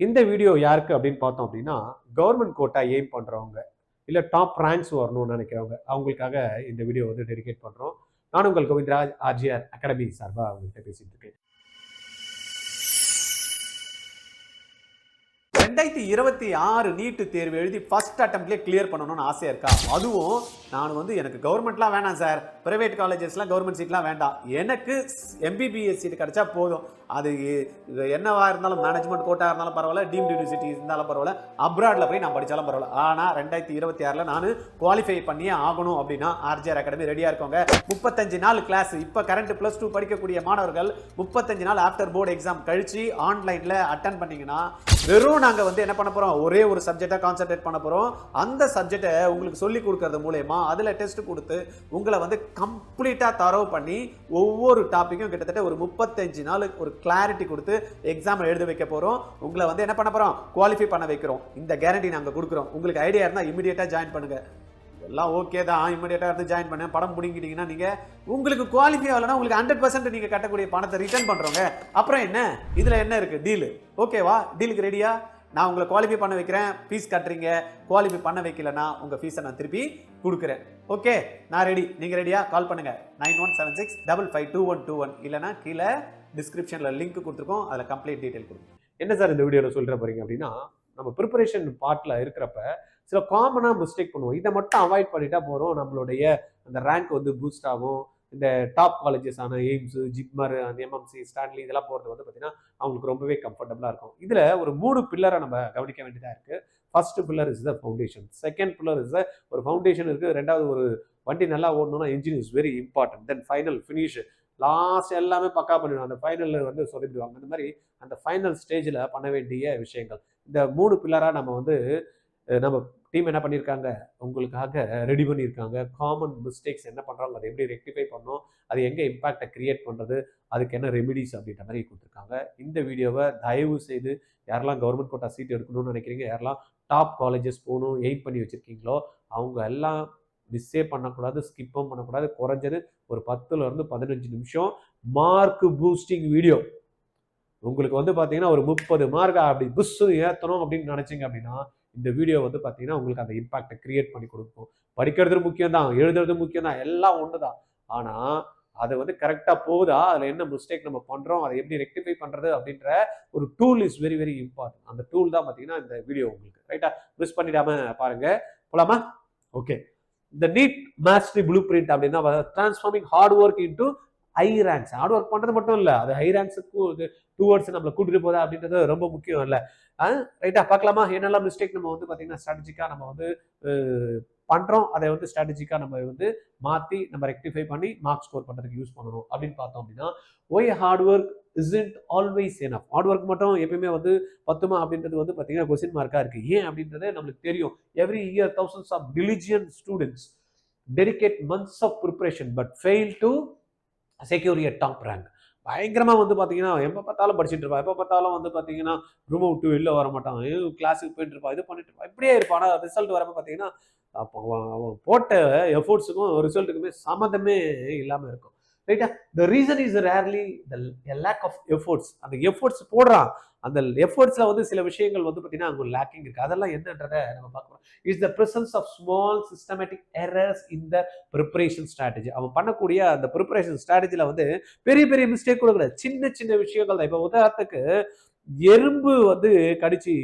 இந்த வீடியோ யாருக்கு அப்படின்னு பார்த்தோம் அப்படின்னா, கவர்மெண்ட் கோட்டா எய்ம் பண்றவங்க, இல்ல டாப் ரேங்க்ஸ் வரணும்னு நினைக்கிறவங்க, அவங்களுக்காக இந்த வீடியோ வந்து டெடிகேட் பண்றோம். நான் உங்கள் கோவிந்தராஜ் ஆர்ஜிஆர் அகாடமி சார்பா அவங்கள்ட்ட பேசிட்டு இருக்கேன். 2026 நீட்டு தேர்வு எழுதி ஃபர்ஸ்ட் அட்டம்ப்ட்லேயே கிளியர் பண்ணணும்னு ஆசையா இருக்கா? அதுவும் நான் வந்து எனக்கு கவர்மெண்ட்லாம் வேணாம் சார், பிரைவேட் காலேஜஸ்லாம் கவர்மெண்ட் சீட்லாம் வேண்டாம், எனக்கு எம்பிபிஎஸ் சீட் கிடைச்சா போதும், அது என்னவா இருந்தாலும் மேனேஜ்மெண்ட் கோட்டா இருந்தாலும் பரவாயில்ல, டீம்டு யூனிவர்சிட்டி இருந்தாலும் பரவாயில்ல, அப்ராட்ல போய் நான் படிச்சாலும் பரவாயில்ல, ஆனால் 2026ல் நான் குவாலிஃபை பண்ணியே ஆகணும் அப்படின்னா ஆர்ஜிஆர் அகாடமி ரெடியா இருக்கோங்க. 35 நாள் கிளாஸ். இப்போ கரண்ட் +2 படிக்கக்கூடிய மாணவர்கள் 35 நாள் ஆஃப்டர் போர்டு எக்ஸாம் கழிச்சு ஆன்லைன்ல அட்டன் பண்ணீங்கன்னா வெறும் நாங்க வந்து என்ன பண்ண போறோம், ஒரே ஒரு சப்ஜெக்டா கான்சென்ட்ரேட் பண்ண போறோம். அந்த சப்ஜெக்டை உங்களுக்கு சொல்லி கொடுக்கறது மூலமா அதுல டெஸ்ட் கொடுத்து உங்களை வந்து கம்ப்ளீட்டா தரவு பண்ணி ஒவ்வொரு டாபிக்கும் கிட்டத்தட்ட ஒரு 35 நாள் ஒரு கிளாரிட்டி கொடுத்து எக்ஸாம் எழுத வைக்க போறோம். உங்களை வந்து என்ன பண்ண போறோம், குவாலிஃபை பண்ண வைக்கிறோம். இந்த கேரண்டி நாங்க கொடுக்குறோம். உங்களுக்கு ஐடியா இருந்தா இமிடியேட்டா ஜாயின் பண்ணுங்க. எல்லாம் ஓகே தான், இமிடியேட்டா இருந்து ஜாயின் பண்ண படம் பிடிங்கிட்டீங்கன்னா நீங்க உங்களுக்கு குவாலிஃபை ஆகலன்னா உங்களுக்கு 100% நீங்க கட்டக்கூடிய பணத்தை ரிட்டர்ன் பண்றோங்க. அப்புறம் என்ன, இதுல என்ன இருக்கு, டீல் ஓகேவா? டீலுக்கு ரெடியா? நான் உங்களை குவாலிஃபை பண்ண வைக்கிறேன், ஃபீஸ் கட்டுறீங்க. குவாலிஃபை பண்ண வைக்கலன்னா உங்க ஃபீஸை நான் திருப்பி கொடுக்குறேன். ஓகே, நான் ரெடி. நீங்க ரெடியா? கால் பண்ணுங்க 9176552121 இல்லைன்னா கீழே டிஸ்கிரிப்ஷன்ல லிங்க் கொடுத்துருக்கோம், அதில் கம்ப்ளீட் டீடைல் கொடுக்கும். என்ன சார் இந்த வீடியோவில் சொல்ற போறீங்க அப்படின்னா, நம்ம ப்ரிப்பரேஷன் பார்ட்ல இருக்கிறப்ப சில காமனா மிஸ்டேக் பண்ணுவோம். இதை மட்டும் அவாய்ட் பண்ணிட்டா போறோம், நம்மளுடைய அந்த ரேங்க் வந்து பூஸ்ட் ஆகும். இந்த டாப் காலேஜஸ் ஆன எய்ம்ஸ், ஜிப்மர், எம்எம்சி, ஸ்டான்லி இதெல்லாம் போகிறது வந்து பார்த்தீங்கன்னா அவங்களுக்கு ரொம்பவே கம்ஃபர்டபுளாக இருக்கும். இதில் ஒரு 3 பில்லரை நம்ம கவனிக்க வேண்டியதாக இருக்குது. First pillar is the foundation. Second pillar is ஒரு ஃபவுண்டேஷன் இருக்குது. ரெண்டாவது, ஒரு வண்டி நல்லா ஓடணும்னா engine is very important. Then final finish, last எல்லாமே பக்கா பண்ணிடுவோம். அந்த ஃபைனலில் வந்து சொதப்பிடுவாங்க. அந்த மாதிரி அந்த ஃபைனல் ஸ்டேஜில் பண்ண வேண்டிய விஷயங்கள் இந்த 3 பில்லராக நம்ம வந்து நம்ம டீம் என்ன பண்ணியிருக்காங்க, உங்களுக்காக ரெடி பண்ணியிருக்காங்க. காமன் மிஸ்டேக்ஸ் என்ன பண்ணுறாங்க, அதை எப்படி ரெக்டிஃபை பண்ணணும், அது எங்கே இம்பாக்டை கிரியேட் பண்ணுறது, அதுக்கு என்ன ரெமிடிஸ் அப்படின்ற மாதிரி கொடுத்துருக்காங்க. இந்த வீடியோவை தயவு செய்து யாரெல்லாம் கவர்மெண்ட் கோட்டா சீட் எடுக்கணும்னு நினைக்கிறீங்க, யாரெல்லாம் டாப் காலேஜஸ் போகணும் எய்ம் பண்ணி வச்சுருக்கீங்களோ அவங்க எல்லாம் மிஸ்ஸே பண்ணக்கூடாது, ஸ்கிப்பும் பண்ணக்கூடாது. குறைஞ்சது ஒரு 10லேருந்து 15 நிமிஷம் மார்க் பூஸ்டிங் வீடியோ. உங்களுக்கு வந்து பார்த்தீங்கன்னா ஒரு 30 மார்க் அப்படி புஷ்ஷு ஏற்றணும் அப்படின்னு நினச்சிங்க அப்படின்னா இந்த வீடியோ வந்து பார்த்தீங்கன்னா உங்களுக்கு அந்த இம்பாக்டை கிரியேட் பண்ணி கொடுக்கும். படிக்கிறது முக்கியம் தான், எழுதுறது முக்கியம் தான், எல்லாம் ஒன்று தான். ஆனால் அதை வந்து கரெக்டாக போகுதா, அதில் என்ன மிஸ்டேக் நம்ம பண்ணுறோம், அதை எப்படி ரெக்டிஃபை பண்ணுறது அப்படின்ற ஒரு tool is very very important. அந்த டூல் தான் பார்த்தீங்கன்னா இந்த வீடியோ உங்களுக்கு. ரைட்டா, மிஸ் பண்ணிடாம பாருங்க. போலாமா? ஓகே. இந்த நீட் மாஸ்டரி ப்ளூ பிரிண்ட் அப்படின்னா transforming hard work into high ranks. Hard work பண்ணுறது மட்டும் இல்லை, அது ஹை ரேங்க்ஸுக்கு டுவர்ட்ஸ் நம்மளை கூட்டிட்டு போதா அப்படின்றது ரொம்ப முக்கியம் இல்லை. ரைட்டா, பார்க்கலாமா? என்னெல்லாம் மிஸ்டேக் நம்ம வந்து பார்த்தீங்கன்னா ஸ்ட்ராட்டஜிக்காக நம்ம வந்து பண்ணுறோம், அதை வந்து ஸ்ட்ராட்டஜிக்காக நம்ம வந்து மாற்றி நம்ம ரெக்டிஃபை பண்ணி மார்க் ஸ்கோர் பண்ணுறதுக்கு யூஸ் பண்ணணும் அப்படின்னு பார்த்தோம் அப்படின்னா, why hard work isn't always enough. Hard work மட்டும் எப்பயுமே வந்து பத்துமா அப்படின்றது வந்து பார்த்தீங்கன்னா கொஸ்டின் மார்க்காக இருக்குது. ஏன் அப்படின்றது நம்மளுக்கு தெரியும். Every year thousands of diligent students dedicate months of preparation but fail to secure a top rank. பயங்கரமாக வந்து பார்த்தீங்கன்னா எப்போ பார்த்தாலும் படிச்சுட்டு இருப்பான், எப்போ பார்த்தாலும் வந்து பார்த்தீங்கன்னா ரூமை விட்டு வெளில வர மாட்டான், கிளாஸுக்கு போயிட்டு இருப்பான், இது பண்ணிட்டு இருப்பான், இப்படியே இருப்பான். ஆனால் ரிசல்ட் வரப்போ பார்த்தீங்கன்னா அப்போ அவன் போட்ட எஃபோர்ட்ஸுக்கும் ரிசல்ட்டுக்குமே சம்மந்தமே இல்லாமல் இருக்கும். ரைட்டா, the reason is rarely the lack of efforts. அந்த எஃபோர்ட்ஸ் போடுறான், அந்த எஃபோர்ட்ஸில் வந்து சில விஷயங்கள் வந்து பார்த்தீங்கன்னா அங்கே லேக்கிங் இருக்குது. அதெல்லாம் என்னன்றதை நம்ம பார்க்கணும். Is the presence of small systematic errors in the preparation strategy. அவன் பண்ணக்கூடிய அந்த ப்ரிப்பரேஷன் ஸ்ட்ராட்டஜியில் வந்து பெரிய பெரிய மிஸ்டேக் கூட கிடையாது, சின்ன சின்ன விஷயங்கள் தான். இப்போ உதாரணத்துக்கு எறும்பு வந்து கடிச்சு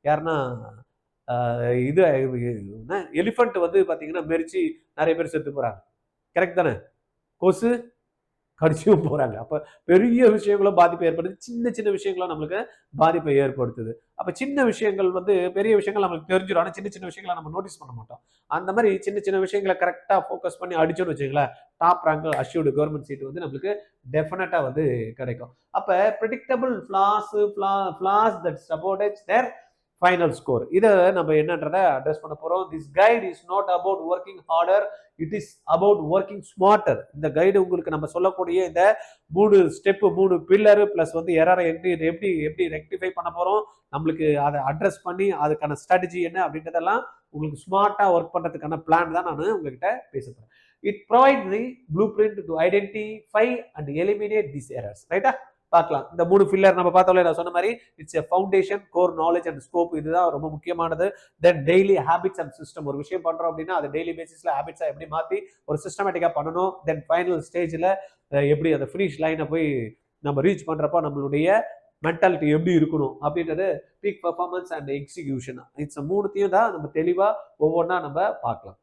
யாருன்னா இது எலிஃபண்ட் வந்து பார்த்தீங்கன்னா மெரிச்சு நிறைய பேர் செத்து போகிறாங்க. கரெக்ட் தானே? கொசு கடிச்சும் போகிறாங்க. அப்போ பெரிய விஷயங்களும் பாதிப்பை ஏற்படுது, சின்ன சின்ன விஷயங்களும் நம்மளுக்கு பாதிப்பை ஏற்படுத்துது. அப்போ சின்ன விஷயங்கள் வந்து பெரிய விஷயங்கள் நம்மளுக்கு தெரிஞ்சிடும், ஆனால் சின்ன சின்ன விஷயங்களை நம்ம நோட்டீஸ் பண்ண மாட்டோம். அந்த மாதிரி சின்ன சின்ன விஷயங்களை கரெக்டாக ஃபோக்கஸ் பண்ணி அடிச்சோன்னு வச்சுங்களேன், top rank assured government seat வந்து நம்மளுக்கு டெஃபினட்டாக வந்து கிடைக்கும். அப்போ predictable flaws that supports their final score. இதை நம்ம என்னன்றதை அட்ரஸ் பண்ண போகிறோம். This guide is not about working harder, it is about working smarter. இந்த கைடு உங்களுக்கு நம்ம சொல்லக்கூடிய இந்த 3 ஸ்டெப்பு, 3 பில்லரு ப்ளஸ் வந்து எரரை எப்படி ரெக்டிஃபை பண்ண போகிறோம், நம்மளுக்கு அதை அட்ரஸ் பண்ணி அதுக்கான ஸ்ட்ராட்டஜி என்ன அப்படின்றதெல்லாம் உங்களுக்கு ஸ்மார்ட்டாக ஒர்க் பண்ணுறதுக்கான பிளான் தான் நான் உங்ககிட்ட பேச போகிறேன். It provide the blue print to identify and eliminate this errors. ரைட்டா, பார்க்கலாம். இந்த 3 பில்லர் நம்ம பார்த்தோம்ல, நான் சொன்ன மாதிரி it's a foundation, core knowledge and scope. இதுதான் ரொம்ப முக்கியமானது. தென் டெய்லி ஹேபிட்ஸ் அண்ட் சிஸ்டம். ஒரு விஷயம் பண்றோம் அப்படின்னா அது டெய்லி பேசிஸ்ல ஹேபிட்ஸா எப்படி மாத்தி ஒரு சிஸ்டமேட்டிக்கா பண்ணணும். தென் ஃபைனல் ஸ்டேஜ்ல எப்படி அந்த ஃபினிஷ் லைனை போய் நம்ம ரீச் பண்றப்ப நம்மளுடைய மென்டாலிட்டி எப்படி இருக்கணும் அப்படின்றது peak performance and execution. It's மூணுத்தையும் தான் நம்ம தெளிவா ஒவ்வொன்றா நம்ம பார்க்கலாம்.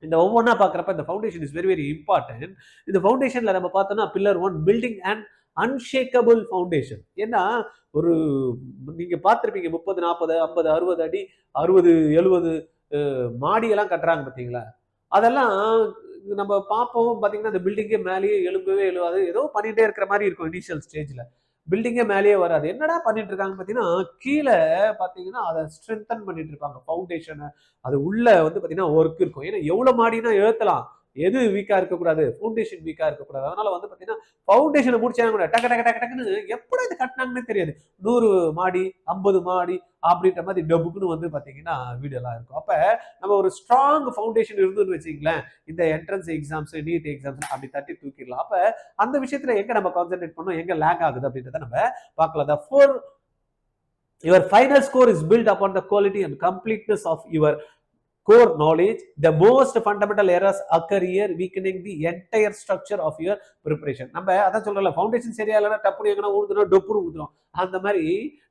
இந்த ஒவ்வொன்றா பார்க்குறப்ப இந்த foundation is very very important. இந்த ஃபவுண்டேஷன்ல நம்ம பார்த்தோம்னா pillar 1 building and unshakeable foundation. ஏன்னா ஒரு நீங்க பார்த்துருப்பீங்க 30 40 50 60 அடி 60 70 மாடியெல்லாம் கட்டுறாங்க பார்த்தீங்களா? அதெல்லாம் நம்ம பார்ப்போம் பார்த்தீங்கன்னா அந்த பில்டிங்கே மேலேயே எழும்பவே எழுவாது, ஏதோ பண்ணிட்டே இருக்கிற மாதிரி இருக்கும் இனிஷியல் ஸ்டேஜ்ல. பில்டிங்கே மேலேயே வராது. என்னடா பண்ணிட்டு இருக்காங்க பார்த்தீங்கன்னா, கீழே பார்த்தீங்கன்னா அதை ஸ்ட்ரென்தன் பண்ணிட்டு இருப்பாங்க ஃபவுண்டேஷனை. அது உள்ள வந்து பார்த்தீங்கன்னா ஒர்க் இருக்கும். ஏன்னா எவ்வளோ மாடினா ஏற்றலாம், எது வீக்கா இருக்கக்கூடாது, ஃபவுண்டேஷன் வீக்கா இருக்கக்கூடாது. அதனால வந்து பார்த்தீங்கன்னா ஃபவுண்டேஷனை முடிச்சாங்க கூட டக்கு டக்கு டக்கு டக்குன்னு எப்படி இது கட்டினாங்கன்னு தெரியாது. 100 மாடி 50 மாடி அப்படின்ற மாதிரி டபுக்குன்னு வந்து பார்த்தீங்கன்னா வீடியோலாம் இருக்கும். அப்போ நம்ம ஒரு ஸ்ட்ராங் ஃபவுண்டேஷன் இருந்துன்னு வச்சுங்களேன், இந்த என்ட்ரன்ஸ் எக்ஸாம்ஸ் நீட் எக்ஸாம்ஸ் அப்படி தட்டி தூக்கிடலாம். அப்போ அந்த விஷயத்துல எங்க நம்ம கான்சென்ட்ரேட் பண்ணோம், எங்க லேக் ஆகுது அப்படின்றத நம்ம பார்க்கலாம். Therefore, your final score is built upon the quality and completeness of your core knowledge. The most fundamental errors occur here, weakening the entire structure of your preparation. நம்ம அதான் சொல்றோம்ல, ஃபவுண்டேஷன் சரியா இல்லைன்னா டப்புனு எங்கன்னா ஊதுறோம், டொப்புனு ஊதுறோம். அந்த மாதிரி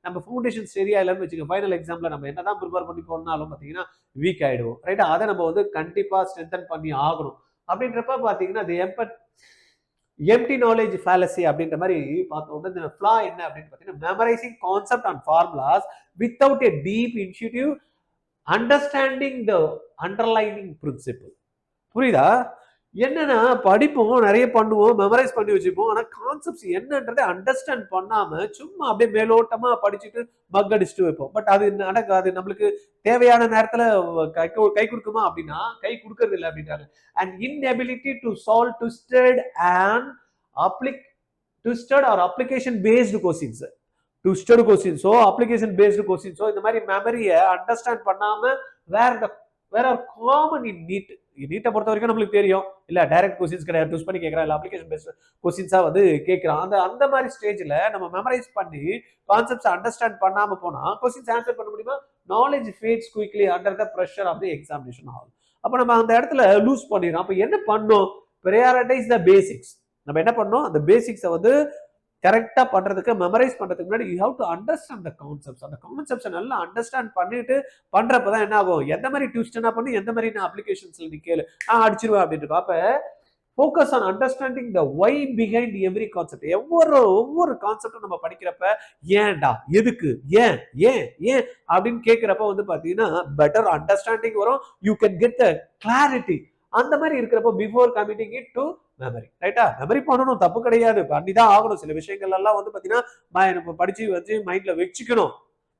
நம்ம ஃபவுண்டேஷன் சரியா இல்லைன்னு வச்சுக்கோங்க, ஃபைனல் எக்ஸாம்ல நம்ம என்னதான் ப்ரிப்பேர் பண்ணி போனாலும் பார்த்தீங்கன்னா வீக் ஆயிடுவோம். ரைட்டா? அதை நம்ம வந்து கண்டிப்பா ஸ்ட்ரென்தன் பண்ணி ஆகணும். அப்படின்றப்ப பார்த்தீங்கன்னா அது எம்டி நாலேஜ் ஃபேலசி அப்படின்ற மாதிரி பார்த்தோம்னா இந்த ஃப்ளா என்ன அப்படின்னு பார்த்தீங்கன்னா, memorising concept and formulas without a deep institute understanding the underlining principle. புரியுதா? என்னன்னா படிப்போம், நிறைய பண்ணுவோம், மெமரைஸ் பண்ணி வச்சுப்போம். ஆனால் கான்செப்ட்ஸ் என்னன்றதை அண்டர்ஸ்டாண்ட் பண்ணாம சும்மா அப்படியே மேலோட்டமா படிச்சுட்டு பக் அடிச்சுட்டு வைப்போம். பட் அது நடக்காது. நம்மளுக்கு தேவையான நேரத்துல கை கொடுக்குமா அப்படின்னா கை கொடுக்கறது இல்லை அப்படின்றாங்க. And inability to solve twisted or application based questions. Twisted கொஸ்டின்ஸோ அப்ளிகேஷன் பேஸ்டு கொஸ்டின்ஸோ இந்த மாதிரி மெமரியை அண்டர்ஸ்டாண்ட் பண்ணாம வேற காமன் இன் நீட்டை பொறுத்த வரைக்கும் நம்மளுக்கு தெரியும் இல்ல, டைரக்ட் கொஸ்டின்ஸ் கிடையாது, ட்விஸ்ட் பண்ணி கேட்கறான், இல்ல அப்ளிகேஷன் பேஸ்ட் கொஸ்டின்ஸா வந்து கேட்கறான். அந்த மாதிரி ஸ்டேஜ்ல நம்ம மெமரைஸ் பண்ணி கான்செப்ட்ஸ் அண்டர்ஸ்டாண்ட் பண்ணாம போனா கொஸ்டின்ஸ் ஆன்சர் பண்ண முடியுமா? Knowledge fades quickly under the pressure of the examination hall. அப்ப நம்ம அந்த இடத்துல லூஸ் பண்ணிடுறோம். அப்ப என்ன பண்ணோம்? Prioritize the basics. நம்ம என்ன பண்ணோம்? அந்த பேசிக்ஸை வந்து கரெக்டா பண்றதுக்கு, மெமரைஸ் பண்றதுக்கு முன்னாடி you have to understand the concepts. அந்த கான்செப்ட்ஸை நல்லா அண்டர்ஸ்டாண்ட் பண்ணிட்டு பண்றப்பதான் என்ன ஆகும், எந்த மாதிரி டியூஸ்டனா பண்ணி எந்த மாதிரி நான் அப்ளிகேஷன்ஸ்ல நீ கேளு நான் அடிச்சிருவேன் அப்படின்ட்டு. அப்ப focus on understanding the why behind every concept. ஒவ்வொரு கான்செப்டும் நம்ம படிக்கிறப்ப ஏன்டா, எதுக்கு, ஏன் ஏன் ஏன் அப்படின்னு கேட்கிறப்ப வந்து பாத்தீங்கன்னா பெட்டர் அண்டர்ஸ்டாண்டிங் வரும். You can get the clarity. அந்த மாதிரி இருக்கிறப்ப before committing it to memory. ரைட்டா? மெமரி பண்ணணும், தப்பு கிடையாது, பண்ணிதான் ஆகணும். சில விஷயங்கள் எல்லாம் வந்து பாத்தீங்கன்னா படிச்சு வச்சு மைண்ட்ல வச்சுக்கணும்,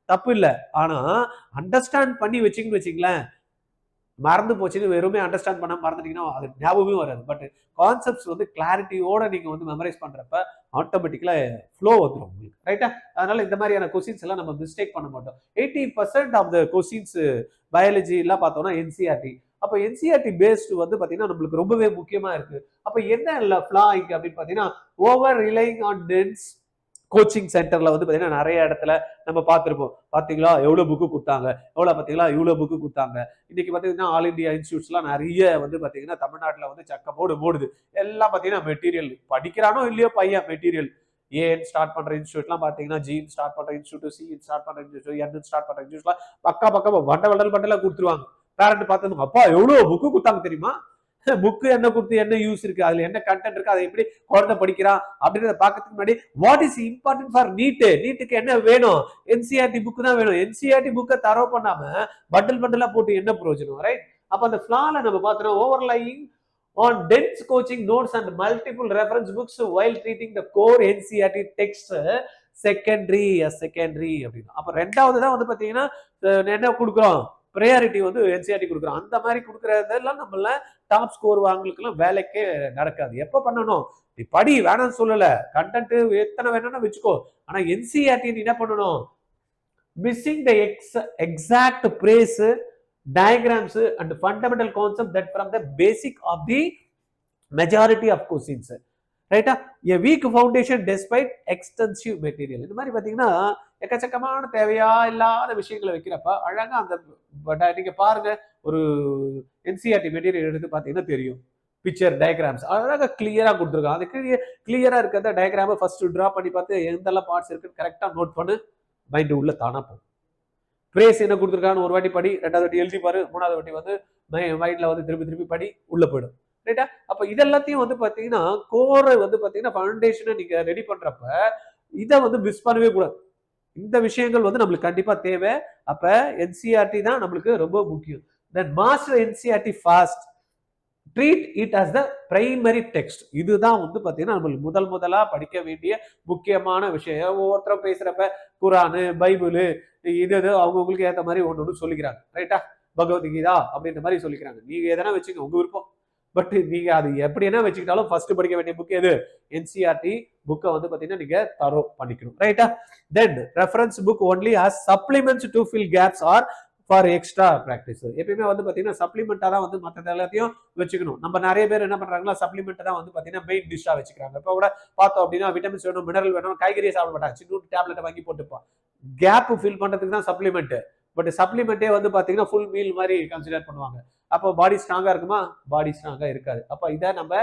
தப்பு இல்லை. ஆனா அண்டர்ஸ்டாண்ட் பண்ணி வச்சுக்கன்னு வச்சுங்களேன், மறந்து போச்சுன்னு வெறுமே அண்டர்ஸ்டாண்ட் பண்ண மறந்துட்டீங்கன்னா அது ஞாபகமே வராது. பட் கான்செப்ட்ஸ் வந்து கிளாரிட்டியோட நீங்க வந்து மெமரைஸ் பண்றப்ப ஆட்டோமேட்டிக்கலா ஃப்ளோ வந்துடும் உங்களுக்கு. ரைட்டா? அதனால இந்த மாதிரியான கொஸ்டின்ஸ் எல்லாம் நம்ம மிஸ்டேக் பண்ண மாட்டோம். 80% ஆஃப் த கொஸ்டின்ஸ் பயாலஜி எல்லாம் பார்த்தோம்னா என்சிஆர்டி. அப்ப என்சிஆர்டி பேஸ்டு வந்து பாத்தீங்கன்னா நம்மளுக்கு ரொம்பவே முக்கியமா இருக்கு. அப்ப என்ன ஃப்ளா இங்க அப்படின்னு பாத்தீங்கன்னா, over relying on dense coaching சென்டர்ல வந்து பாத்தீங்கன்னா நிறைய இடத்துல நம்ம பார்த்திருப்போம். பாத்தீங்களா எவ்வளவு புக்கு கொடுத்தாங்க, பாத்தீங்களா இவ்வளவு புக்கு கொடுத்தாங்க. இன்னைக்கு பாத்தீங்கன்னா ஆல் இந்தியா இன்ஸ்டியூட்ஸ் எல்லாம் நிறைய வந்து பாத்தீங்கன்னா தமிழ்நாட்டுல வந்து சக்க போடுது. எல்லாம் பாத்தீங்கன்னா மெட்டீரியல் படிக்கிறானோ இல்லையோ பையன் மெட்டீரியல். ஏன் ஸ்டார்ட் பண்ற இன்ஸ்டியூட்லாம் பாத்தீங்கன்னா, ஜி ஸ்டார்ட் பண்ற இன்ஸ்டியூட், சி ஸ்டார்ட் பண்ற இன்ஸ்டியூட், என் ஸ்டார்ட் பண்ற இன்ஸ்டியூட்லாம் பக்கா வண்டல் கொடுத்துருவாங்க. பேரண்ட் பார்த்தது, அப்பா எவ்வளவு புக்கு கொடுத்தாங்க தெரியுமா? புக்கு என்ன கொடுத்து என்ன யூஸ் இருக்கு, அதுல என்ன கண்டென்ட் இருக்கு, அதை எப்படி குழந்தை படிக்கிறான் அப்படின்றத பார்க்கறதுக்கு முன்னாடி வாட் இஸ் இம்பார்ட்டன்ட் ஃபார் நீட்டுக்கு என்ன வேணும்? என்சிஆர்டி புக் தான் வேணும். என்சிஆர்டி புக்கை தரவு பண்ணாம பண்டலா போட்டு என்ன பிரயோஜனம்? ரைட்? அப்ப அந்த ஃபிளால நம்ம பார்த்தோம், ஓவர்லையிங் on dense coaching notes and multiple reference books while treating the core NCERT text secondary அப்படின்னா. அப்ப ரெண்டாவது தான் வந்து பாத்தீங்கன்னா என்ன கொடுக்குறோம், ப்ரையாரிட்டி வந்து என்சிஆர்டி கொடுக்குறோம். அந்த மாதிரி கொடுக்குறதெல்லாம் நம்மள டாப் ஸ்கோர் வாங்கலுக்குலாம் வேலைக்கே நடக்காது. எப்ப பண்ணணும்? நீ படி வேணாம்னு சொல்லல, கண்டென்ட் எத்தனை வேணும்னா வச்சுக்கோ. ஆனா என்சிஆர்டி என்ன பண்ணணும்? Missing the exact phrase, diagrams and fundamental concept that from the basic of the majority of questions. ரைட்டா? A week foundation despite extensive material. இந்த மாதிரி பார்த்தீங்கன்னா எக்கச்சக்கமான தேவையா இல்லாத விஷயங்களை வைக்கிறப்ப அழகா அந்த நீங்க பாருங்க, ஒரு என்சிஆர்டி மெட்டீரியல் எடுத்து பார்த்தீங்கன்னா தெரியும். பிக்சர் டயக்ராம்ஸ் அழகாக கிளியரா கொடுத்துருக்காங்க. அந்த கிளியரா இருக்கிற டயக்ராமை ஃபர்ஸ்ட் டிரா பண்ணி பார்த்து எந்தெல்லாம் பார்ட்ஸ் இருக்குன்னு கரெக்டாக நோட் பண்ணு, மைண்ட் உள்ள தானா போகும். பிரேஸ் என்ன கொடுத்துருக்கான்னு ஒரு வாட்டி படி, ரெண்டாவது வாட்டி எழுதி பாரு, மூணாவது வாட்டி வந்து மைண்ட்ல வந்து திருப்பி திருப்பி படி, உள்ள போயிடும். ரைட்டா? அப்ப இதெல்லாத்தையும் வந்து பாத்தீங்கன்னா கோரை வந்து பாத்தீங்கன்னா ஃபவுண்டேஷனை நீங்க ரெடி பண்றப்ப இதை வந்து மிஸ் பண்ணவே கூடாது. இந்த விஷயங்கள் வந்து நம்மளுக்கு கண்டிப்பா தேவை. அப்ப என்சிஆர்டி தான் நம்மளுக்கு ரொம்ப முக்கியம். Then master NCERT fast, treat it as the primary text. இதுதான் வந்து பாத்தீங்கன்னா நம்மளுக்கு முதலா படிக்க வேண்டிய முக்கியமான விஷயம். ஒவ்வொருத்தரும் பேசுறப்ப குரானு, பைபிள் இது அவங்களுக்கு ஏற்ற மாதிரி ஒன்று சொல்லிக்கிறாங்க. ரைட்டா? பகவத்கீதா அப்படின்ற மாதிரி சொல்லிக்கிறாங்க. நீங்க எதனா வச்சுக்க, உங்க விருப்பம். பட் நீங்க அது எப்படி என்ன வச்சுக்கிட்டாலும் ஃபர்ஸ்ட் படிக்க வேண்டிய புக் எது? என்சிஆர்டி புக்கை வந்து பாத்தீங்கன்னா நீங்க தரோ பண்ணிக்கணும். ரைட்டா? Then reference book only has supplements to fill gaps or for extra practice. எப்பயுமே வந்து பாத்தீங்கன்னா சப்ளிமெண்டா தான் வந்து மற்ற எல்லாத்தையும் வச்சுக்கணும். நம்ம நிறைய பேர் என்ன பண்றாங்களா, சப்ளிமெண்ட் தான் வந்து பாத்தீங்கன்னா மெயின் டிஷ்ஷா வச்சுக்கிறாங்க. இப்போ கூட பார்த்தோம் அப்படின்னா விட்டமின்ஸ் வேணும், மினரல் வேணும், காய்கறியை சாப்பிட மாட்டாங்க, சின்ன டேப்லெட்டை வாங்கி போட்டுப்பான். கேப் ஃபில் பண்றதுக்கு தான் சப்ளிமெண்ட். பட் சப்ளிமெண்டே வந்து பாத்தீங்கன்னா ஃபுல் மீல் மாதிரி கன்சிடர் பண்ணுவாங்க. அப்போ பாடி ஸ்ட்ராங்கா இருக்குமா? பாடி ஸ்ட்ராங்கா இருக்காது. அப்ப இதை நம்ம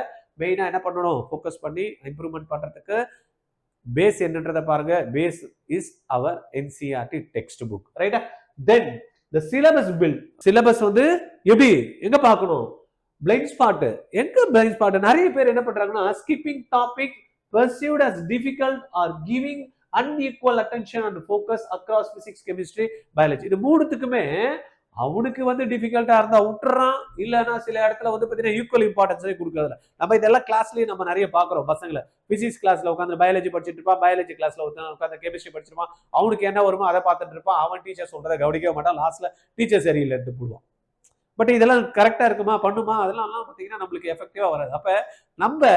மெயினா என்ன பண்ணணும், ஃபோக்கஸ் பண்ணி இம்ப்ரூவ்மெண்ட் பண்றதுக்கு பேஸ் என்னன்றதை பாருங்க. Base is our NCERT textbook. ரைட்டா? Then the syllabus build. Syllabus வந்து எப்படி எங்க பார்க்கணும்? Blind spot. எங்க பிளைண்ட் ஸ்பாட்? நிறைய பேர் என்ன பண்றாங்கன்னா skipping topic, perceived as difficult or giving unequal attention and focus across physics, chemistry, biology. இது மூணுத்துக்குமே அவனுக்கு வந்து டிஃபிகல்ட்டா இருந்தா விட்டுறான், இல்லைன்னா சில இடத்துல வந்து பார்த்தீங்கன்னா ஈக்குவல் இம்பார்ட்டன்ஸே கொடுக்குறதுல. நம்ம இதெல்லாம் கிளாஸ்லயும் நம்ம நிறைய பார்க்குறோம். பசங்களை பிசிக்ஸ் கிளாஸ்ல உட்காந்து பயாலஜி படிச்சுட்டு இருப்பான், பயாலஜி கிளாஸ்ல உட்காந்து கெமிஸ்ட்ரி படிச்சிருப்பான். அவனுக்கு என்ன வருமோ அதை பார்த்துட்டு இருப்பான். அவன் டீச்சர் சொல்றதை கவனிக்கவே மாட்டான். லாஸ்ட்ல டீச்சர் சரியில்லைன்னு போடுவான். பட் இதெல்லாம் கரெக்டா இருக்குமா, பண்ணுமா, அதெல்லாம் பார்த்தீங்கன்னா நம்மளுக்கு எஃபெக்டிவா வராது. அப்ப நம்ம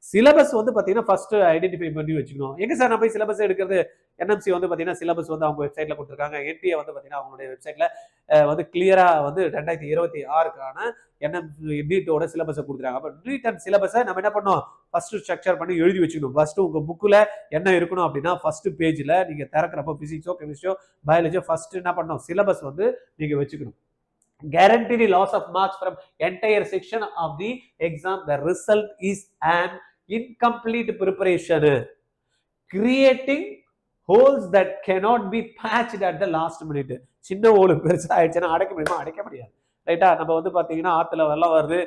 சிலபஸ் வந்து பாத்தீங்கன்னா ஃபர்ஸ்ட் ஐடென்டிஃபை பண்ணி வச்சுக்கணும். எங்க சார் நான் போய் சிலபஸ் எடுக்கிறது? என்எம்சி வந்து பாத்தீங்கன்னா சிலபஸ் வந்து அவங்க வெப்சைட்ல கொடுத்துருக்காங்க. என்டிஏ வந்து பாத்தீங்கன்னா அவங்களுடைய வெப்சைட்ல வந்து கிளியரா வந்து 2026க்கான என்எம்சி நீட்டோட சிலபஸை கொடுத்துருக்காங்க. அப்ப நீட் அண்ட் சிலபஸை நம்ம என்ன பண்ணோம், ஃபர்ஸ்ட் ஸ்ட்ரக்சர் பண்ணி எழுதி வச்சுக்கணும். ஃபர்ஸ்ட் உங்க புக்ல என்ன இருக்கணும் அப்படின்னா ஃபர்ஸ்ட் பேஜ்ல நீங்க திறக்கிறப்போ பிசிக்ஸோ கெமிஸ்ட்ரியோ பயாலஜியோ ஃபர்ஸ்ட் என்ன பண்ணணும், சிலபஸ் வந்து நீங்க வச்சுக்கணும். Guarantee the loss of marks from entire section of the exam. The result is an incomplete preparation, creating holes that cannot be patched at the last minute. சின்ன ஹோல் பெருசா ஆயிடுச்சுன்னா அடைக்க முடியுமா? அடைக்க முடியாது. ரைட்டா? நம்ம வந்து பாத்தீங்கன்னா ஆத்துல வெள்ளம் வருது,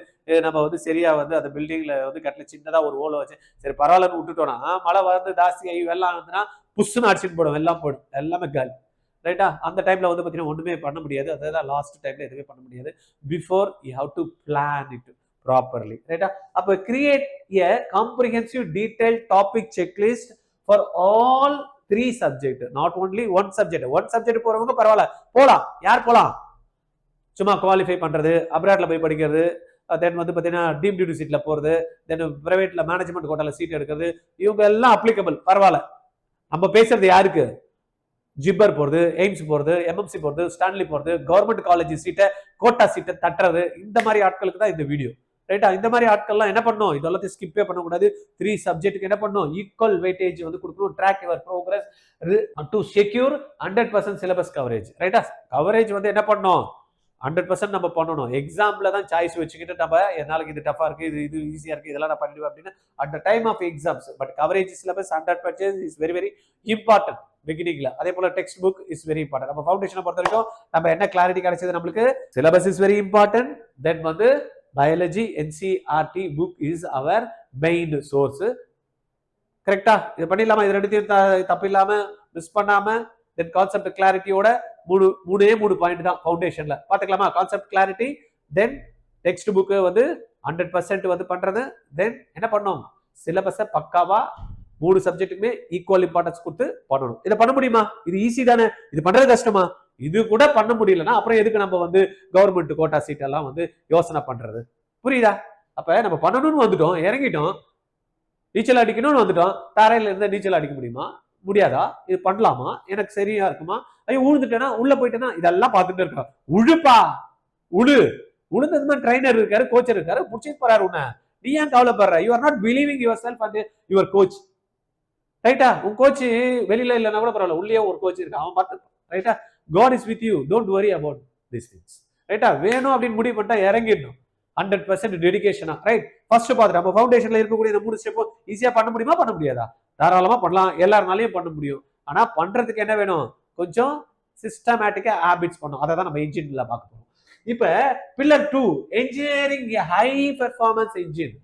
நம்ம வந்து சரியா வந்து அந்த பில்டிங்ல வந்து கட்டில சின்னதா ஒரு ஹோலை வச்சு சரி பரவாயில்லன்னு விட்டுட்டோம்னா மழை வந்து ஜாஸ்தி ஆகி வெள்ளம் ஆகுதுன்னா புஷ்ஷுன்னு அடிச்சுட்டு போடும், வெள்ளம் போடும், எல்லாமே காலி. ரைட்டா? அந்த டைம்ல வந்து பாத்தீங்கன்னா ஒண்ணுமே பண்ண முடியாது. அதான் லாஸ்ட் டைம்ல எதுவுமே பண்ண முடியாது. Before you have to plan it properly. ரைட்டா? அப்ப create a comprehensive detail topic checklist for all 3 subject, not only 1 subject. 1 subject போறவங்க பரவாயில்ல போலாம். யார் போலாம்? சும்மா குவாலிஃபை பண்றது, அப்ராட்ல போய் படிக்கிறது, தென் வந்து பாத்தீங்கன்னா டீம் டியூட்டி சீட்ல போறது, தென் பிரைவேட்ல மேனேஜ்மெண்ட் கோட்டால சீட் எடுக்கிறது, இவங்க எல்லாம் அப்ளிகபிள். பரவாயில்ல. நம்ம பேசுறது யாருக்கு? ஜிப்பர் போறது, எய்ம்ஸ் போறது, எம்எம்சி போறது, ஸ்டான்லி போறது, கவர்மெண்ட் காலேஜ் சீட்டை கோட்டா சீட்டை தட்டுறது, இந்த மாதிரி ஆட்களுக்கு தான் இந்த வீடியோ. ரைட்டா? இந்த மாதிரி ஆட்கள்லாம் என்ன பண்ணும், இதெல்லாத்தையும் ஸ்கிப்பே பண்ணக்கூடாது. 3 சப்ஜெக்ட்டுக்கு என்ன பண்ணும், ஈக்குவல் வெயிட்டேஜ் வந்து கொடுக்கணும். Track your progress to secure 100% syllabus coverage. ரைட்டா? கவரேஜ் வந்து என்ன பண்ணும், 100% நம்ம பண்ணணும். எக்ஸாம்ல தான் சாய்ஸ் வச்சுக்கிட்டு நம்ம என்னால இது டஃபா இருக்கு, இது ஈஸியா இருக்கு, இதெல்லாம் நான் பண்ணிடுவேன் அப்படின்னு at the time of exams. But coverage syllabus 100% is very very important பிகினிங்ல. அதே போல text book is very important. நம்ம ஃபவுண்டேஷனை பொறுத்த வரைக்கும் நம்ம என்ன கிளாரிட்டி கிடைச்சது நம்மளுக்கு, syllabus is very important. Then வந்து biology NCERT book is our main source. கரெக்டா? இது பண்ணிடலாமா? இது ரெண்டுத்தையும் தப்பு இல்லாம மிஸ் பண்ணாம தென் கான்செப்ட் கிளாரிட்டியோட மூணே 3 பாயிண்ட் தான் ஃபவுண்டேஷன்ல பாத்துக்கலாமா? கான்செப்ட் கிளாரிட்டி, தென் டெக்ஸ்ட் புக் வந்து 100% வந்து பண்றது, தென் என்ன பண்ணணும், சிலபஸை பக்காவா 3 சப்ஜெக்ட்டுக்குமே ஈக்குவல் இம்பார்ட்டன்ஸ் கொடுத்து பண்ணணும். இதை பண்ண முடியுமா? இது ஈஸி தானே. இது பண்றது கஷ்டமா? இது கூட பண்ண முடியலன்னா அப்புறம் எதுக்கு நம்ம வந்து கவர்மெண்ட் கோட்டா சீட் எல்லாம் வந்து யோசனை பண்றது? புரியுதா? அப்ப நம்ம பண்ணணும்னு வந்துட்டோம், இறங்கிட்டோம், நீச்சல் அடிக்கணும்னு வந்துட்டோம். தரையில இருந்தா நீச்சல் அடிக்க முடியுமா? முடியாதா? இது பண்ணலாமா? எனக்கு சரியா இருக்குமா? ஐயோ உழுந்துட்டேன்னா உள்ள போயிட்டேன்னா இதெல்லாம் பார்த்துட்டு இருக்கா. உழுப்பா, உழு. உழுந்ததுமா ட்ரைனர் இருக்காரு, கோச்சர் இருக்காரு, முடிச்சுட்டு போறாரு. உன்ன நீ ஏன் கவலைப்படுற? You are not believing your self and your coach. ரைட்டா? உன் கோச் வெளியில இல்லைன்னா கூட பரவாயில்ல, உள்ளே ஒரு கோச் இருக்கு, அவன் பார்த்து. ரைட்டா? God is with you, don't worry about this things. ரைட்டா? வேணும் அப்படின்னு முடிவு பண்ணிட்டா இறங்கிடணும் 100% டெடிகேஷனா. ரைட்? ஃபர்ஸ்ட் பார்த்துட்டு நம்ம ஃபவுண்டேஷன்ல இருக்கக்கூடிய இந்த 3 ஸ்டெப்பும் ஈஸியா பண்ண முடியுமா? பண்ண முடியாதா? தாராளமா பண்ணலாம், எல்லாருனாலையும் பண்ண முடியும். ஆனா பண்றதுக்கு என்ன வேணும்? கொஞ்சம் சிஸ்டமேட்டிக்கா ஹேபிட்ஸ் பண்ணும். அதை தான் நம்ம இன்ஜின்ல பார்க்க போறோம். இப்ப pillar 2, engineering high performance engine.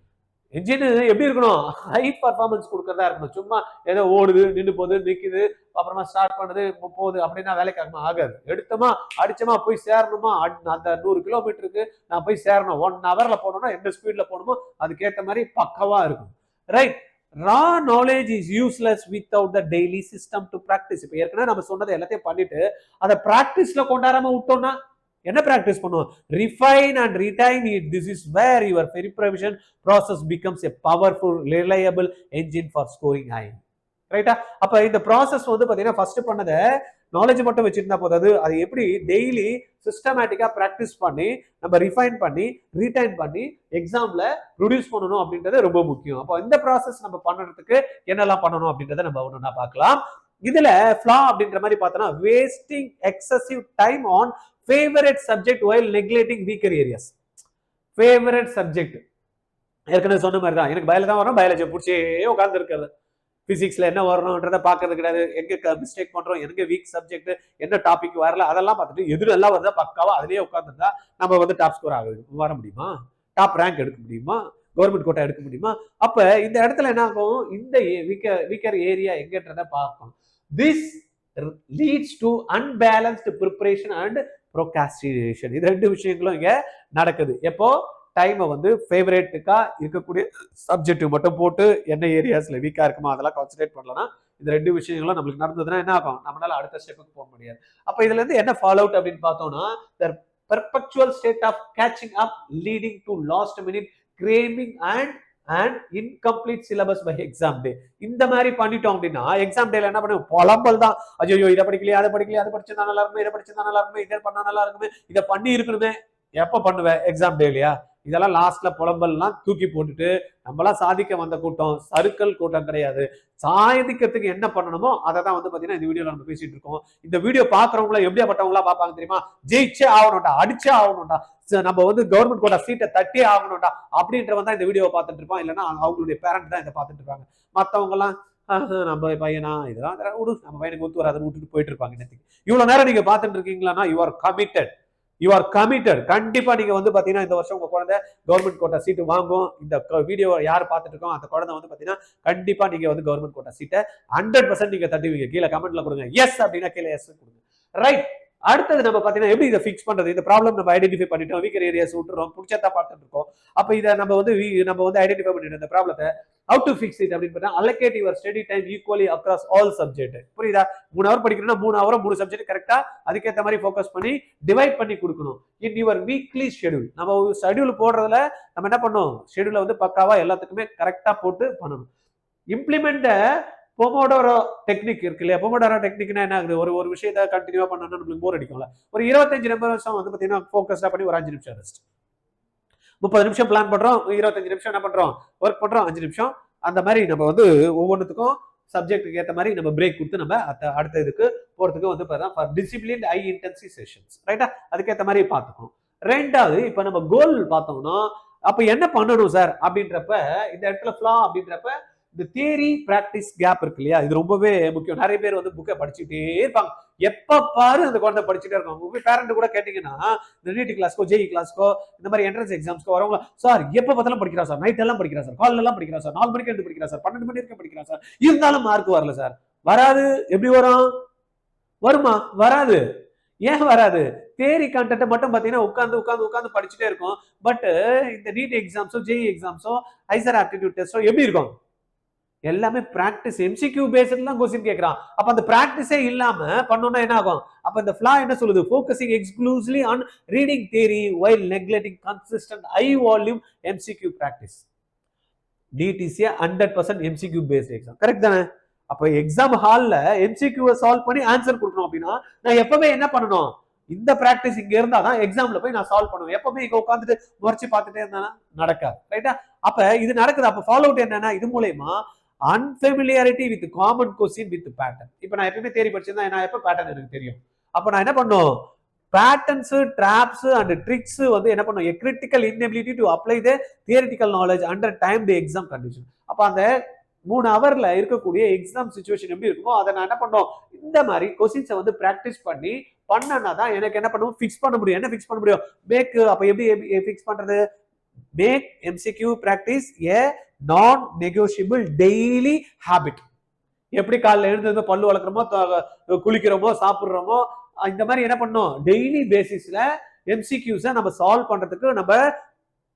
Engine எப்படி இருக்கணும்? ஹை பர்ஃபார்மன்ஸ் கொடுக்கறதா இருக்கணும். சும்மா ஏதோ ஓடுது, நின்று போகுது, நிக்குது, அப்புறமா ஸ்டார்ட் பண்ணுது, போகுது அப்படின்னா வேலைக்கு ஆகாது. எடுத்தோமா அடிச்சோமா போய் சேரணுமா, அந்த 100 கிலோமீட்டருக்கு நான் போய் சேரணும், 1 ஹவர்ல போனோம்னா எந்த ஸ்பீட்ல போகணுமோ அதுக்கேற்ற மாதிரி பக்கவா இருக்கும். Right? Raw knowledge is useless without the daily system to practice. இப்போ ஏற்கனவே நம்ம சொன்னதை எல்லாத்தையும் பண்ணிட்டு அதை பிராக்டிஸ்ல கொண்டாடாம விட்டோம்னா என்ன பிராக்டிஸ் பண்ணுவோம்? Refine and retain it. This is where your preparation process becomes a powerful reliable engine for scoring high. ரைட்டா? அப்ப இந்த ப்ராசஸ் வந்து பாத்தீங்கன்னா ஃபர்ஸ்ட் பண்ணதை நாலேஜ் மட்டும் வச்சிருந்தா போதாது, அது எப்படி டெய்லி சிஸ்டமேட்டிக்கா பிராக்டிஸ் பண்ணி நம்ம ரிஃபைன் பண்ணி ரிடைன் பண்ணி எக்ஸாம்ல ப்ரொடியூஸ் பண்ணணும் அப்படின்றது ரொம்ப முக்கியம். அப்போ இந்த ப்ராசஸ் நம்ம பண்ணுறதுக்கு என்னெல்லாம் பண்ணணும் அப்படின்றத நம்ம ஒண்ணா பார்க்கலாம். இதுல ஃப்ளா அப்படின்ற மாதிரி பார்த்தோம்னா wasting excessive time on favourite subject while neglecting weaker areas. Favourite subject ஏற்கனவே சொன்ன மாதிரி தான், எனக்கு பயாலஜி தான் வரும், பயாலஜி பிடிச்சே உட்கார்ந்து இருக்கிறது. பிசிக்ஸ்ல என்ன வரணும்ன்றத பாக்குறது கிடையாது, எங்க மிஸ்டேக் பண்றோம், எங்க வீக் சப்ஜெக்ட், என்ன டாபிக் வரல, அதெல்லாம் பார்த்துட்டு எது நல்லா வருதா பக்காவா அதுலயே உட்காந்துருந்தா நம்ம வந்து டாப் ஸ்கோர் வர முடியுமா? டாப் ரேங்க் எடுக்க முடியுமா? கவர்மெண்ட் கோட்டா எடுக்க முடியுமா? அப்ப இந்த இடத்துல என்ன ஆகும்? இந்த வீக்கர் ஏரியா எங்கன்றத பார்க்கும். This leads to unbalanced preparation and procrastination. இது 2 விஷயங்களும் இங்க நடக்குது. எப்போ டைமை வந்து ஃபேவரேட்டுக்கா இருக்கக்கூடிய சப்ஜெக்ட் மட்டும் போட்டு என்ன ஏரியாஸ்ல வீக்கா இருக்குமோ அதெல்லாம் கான்சன்ட்ரேட் பண்ணலன்னா இந்த 2 விஷயங்களும் நம்மளுக்கு நடந்ததுன்னா என்ன ஆகும்? நம்மளால அடுத்த ஸ்டெப்புக்கு போக முடியாது. அப்ப இதுல இருந்து என்ன ஃபாலோ அவுட் அப்படின்னு பார்த்தோம்னா, the perpetual state of catching up leading to last minute cramming and incomplete syllabus by exam day. இந்த மாதிரி பண்ணிட்டோம் அப்படின்னா எக்ஸாம் டேல என்ன பண்ணுவோம்? புலம்பல் தான். ஐயோ இதை படிக்கலையே, அதை படிக்கலையே, அதை படிச்சிருந்தா நல்லா இருக்குமே, இதை படிச்சிருந்தா நல்லா இருக்குமே, இதை பண்ணா நல்லா இருக்குமே, இதை பண்ணி இருக்கணுமே. எப்ப பண்ணுவேன்? எக்ஸாம் டேலையா? இதெல்லாம் லாஸ்ட்ல புலம்பல்லாம் தூக்கி போட்டுட்டு நம்மளாம் சாதிக்க வந்த கூட்டம், சறுக்கல் கூட்டம் கிடையாது. சாதிக்கிறதுக்கு என்ன பண்ணணுமோ அதை தான் வந்து பாத்தீங்கன்னா இந்த வீடியோல நம்ம பேசிட்டு இருக்கோம். இந்த வீடியோ பாக்குறவங்கள எப்படியாப்பட்டவங்களா பார்ப்பாங்க தெரியுமா? ஜெயிச்சே ஆகணும்டா, அடிச்சே ஆகணும்டா, நம்ம வந்து கவர்மெண்ட் கோட்டா சீட்டை தட்டியே ஆகணும்டா அப்படின்றவன் தான் இந்த வீடியோவை பார்த்துட்டு இருப்பான். இல்லைன்னா அவங்களுடைய பேரண்ட் தான் இதை பார்த்துட்டு இருப்பாங்க. மற்றவங்க எல்லாம் நம்ம பையனா இதெல்லாம் விடு, நம்ம பையனுக்கு ஒத்து வராதுன்னு விட்டுட்டு போயிட்டு இருப்பாங்க. இவ்வளவு நேரம் நீங்க பார்த்துட்டு இருக்கீங்களா? You are committed. கண்டிப்பா நீங்க வந்து பாத்தீங்கன்னா இந்த வருஷம் உங்க குழந்தை கவர்மெண்ட் கோட்டா சீட்டு வாங்கும். இந்த வீடியோ யார் பார்த்துட்டு இருக்கோம் அந்த குழந்தை வந்து பாத்தீங்கன்னா கண்டிப்பா நீங்க வந்து கவர்மெண்ட் கோட்டா சீட்டை 100% நீங்க தட்டுவீங்க. கீழே கமெண்ட்ல கொடுங்க எஸ் அப்படின்னா கீழே எஸ் கொடுங்க. ரைட்? அடுத்தது நம்ம பாத்தீங்கன்னா எப்படி இதை ஃபிக்ஸ் பண்றது? இந்த ப்ராப்ளம் நம்ம ஐடென்டிஃபை பண்ணிட்டோம், வீக்கர் ஏரியாஸ் விட்டுறோம், பிடிச்சதா பார்த்துட்டு இருக்கோம். அப்ப இதை நம்ம வந்து ஐடென்டிஃபை பண்ணிட்டோம் இந்த ப்ராப்ளத்தை. how to fix it அப்படின்னு பார்த்தா allocate your study time equally across all subject. புரியுதா? 3 ஹவர் படிக்கணும்னா 3 ஹவர் 3 சப்ஜெக்ட் கரெக்டா அதுக்கேற்ற மாதிரி ஃபோக்கஸ் பண்ணி டிவைட் பண்ணி கொடுக்கணும். In your weekly schedule. நம்ம ஷெடியூல் போடுறதுல நம்ம என்ன பண்ணணும்? ஷெடியூல வந்து பக்காவா எல்லாத்துக்குமே கரெக்டா போட்டு பண்ணணும். இம்ப்ளிமெண்ட் பொமோடோரோ டெக்னிக் இருக்கு இல்லையா? பொமோடோரோ டெக்னிக்னா என்ன ஆகுது? ஒரு விஷயத்தை கண்டினியூவா பண்ணணும்னா நம்மளுக்கு போர் அடிக்கும்ல. ஒரு 25 நிமிஷம் வந்து பாத்தீங்கன்னா ஃபோக்கஸ்டா பண்ணி ஒரு 5 நிமிஷம் ரெஸ்ட். 30 நிமிஷம் பிளான் பண்றோம், 25 நிமிஷம் என்ன பண்றோம்? ஒர்க் பண்றோம், 5 நிமிஷம். அந்த மாதிரி நம்ம வந்து ஒவ்வொன்றுத்துக்கும் சப்ஜெக்டுக்கு ஏற்ற மாதிரி நம்ம பிரேக் கொடுத்து நம்ம அடுத்த இதுக்கு போறதுக்கு வந்து பார்த்தா டிசிப்ளின் ஹை இன்டென்சிவ் செஷன்ஸ். ரைட்டா? அதுக்கேற்ற மாதிரி பார்த்துக்கணும். ரெண்டாவது இப்ப நம்ம கோல் பார்த்தோம்னா அப்ப என்ன பண்ணணும் சார் அப்படின்றப்ப இந்த இடத்துல ஃப்ளா அப்படின்றப்ப இந்த தியரி பிராக்டிஸ் கேப் இருக்கு இல்லையா? இது ரொம்பவே முக்கியம். நிறைய பேர் வந்து புக்கை படிச்சுட்டே இருப்பாங்க, எப்ப பாரு அந்த குழந்தை படிச்சுட்டே இருக்காங்க. உங்க பேரண்ட் கூட கேட்டீங்கன்னா இந்த நீட் கிளாஸ்க்கோ ஜேஇ கிளாஸ்க்கோ இந்த மாதிரி என்ட்ரன்ஸ் எக்ஸாம்ஸ்க்கோ வரவங்க, சார் எப்ப பார்த்தாலும் படிக்கிறா சார், நைட் எல்லாம் படிக்கிறா சார், காலைல எல்லாம் படிக்கிறா சார், 4 மணிக்கு எடுத்து படிக்கிறா சார், 12 மணி வரைக்கும் படிக்கிறா சார், இருந்தாலும் மார்க் வரல சார். வராது. எப்படி வரும்? வருமா? வராது. ஏன் வராது? தியரி கண்டென்ட் மட்டும் பாத்தீங்கன்னா உட்காந்து படிச்சுட்டே இருக்கும். பட் இந்த நீட் எக்ஸாம்ஸோ ஜேஇ எக்ஸாம்ஸோ ஐசர் ஆப்டிடியூட் டெஸ்டோ எப்படி இருக்கும்? எல்லாமே பிராக்டிஸ், எம்சிக்யூ பேஸ்ட்ல தான் क्वेश्चन கேக்குறான். அப்ப அந்த பிராக்டிஸே இல்லாம பண்ணோம்னா என்ன ஆகும்? அப்ப இந்த ஃப்ளா என்ன சொல்லுது? Focusing exclusively on reading theory while neglecting consistent high volume MCQ practice. NEET is a 100% MCQ based exam. Correct தானே? அப்ப எக்ஸாம் ஹால்ல MCQ சால்வ் பண்ணி ஆன்சர் கொடுக்கணும் அப்படின்னா நான் எப்பவே என்ன பண்ணணும்? இந்த பிராக்டிஸ் இங்க இருந்தா தான் எக்ஸாம்ல போய் நான் சால்வ் பண்ணுவேன். எப்பவுமே இங்க உட்காந்துட்டு முறைச்சு பார்த்துட்டே இருந்தா நடக்காது. ரைட்டா? அப்ப இது நடக்குது. அப்ப ஃபாலோ அவுட் என்னன்னா, இது மூலமா unfamiliarity with common question with pattern. இப்ப நான் எப்பவுமே தேரி படிச்சிருந்தா நான் எப்ப பேட்டர்ன் எனக்கு தெரியும். அப்ப நான் என்ன பண்ணும், பேட்டர்ன்ஸ், ட்ராப்ஸ் அண்ட் ட்ரிக்ஸ் வந்து என்ன பண்ணும், a critical inability to apply the theoretical knowledge under time the exam condition. அப்ப அந்த 3 ஹவர்ல இருக்கக்கூடிய எக்ஸாம் சிச்சுவேஷன் எப்படி இருக்குமோ அதை நான் என்ன பண்ணோம், இந்த மாதிரி கொஸ்டின்ஸை வந்து பிராக்டிஸ் பண்ணனா தான் எனக்கு என்ன பண்ணுவோம், ஃபிக்ஸ் பண்ண முடியும். என்ன ஃபிக்ஸ் பண்ண முடியும், மேக். அப்ப எப்படி ஃபிக்ஸ் பண்றது, மேக் MCQ பிராக்டிஸ் ஏ நான் நெகோஷியபிள் டெய்லி ஹாபிட். எப்படி காலைல எழுந்தது பல்லு வளர்க்குறோமோ, குளிக்கிறோமோ, சாப்பிடுறோமோ, இந்த மாதிரி என்ன பண்ணோம், டெய்லி பேசிஸ்ல MCQஸை நம்ம சால்வ் பண்றதுக்கு நம்ம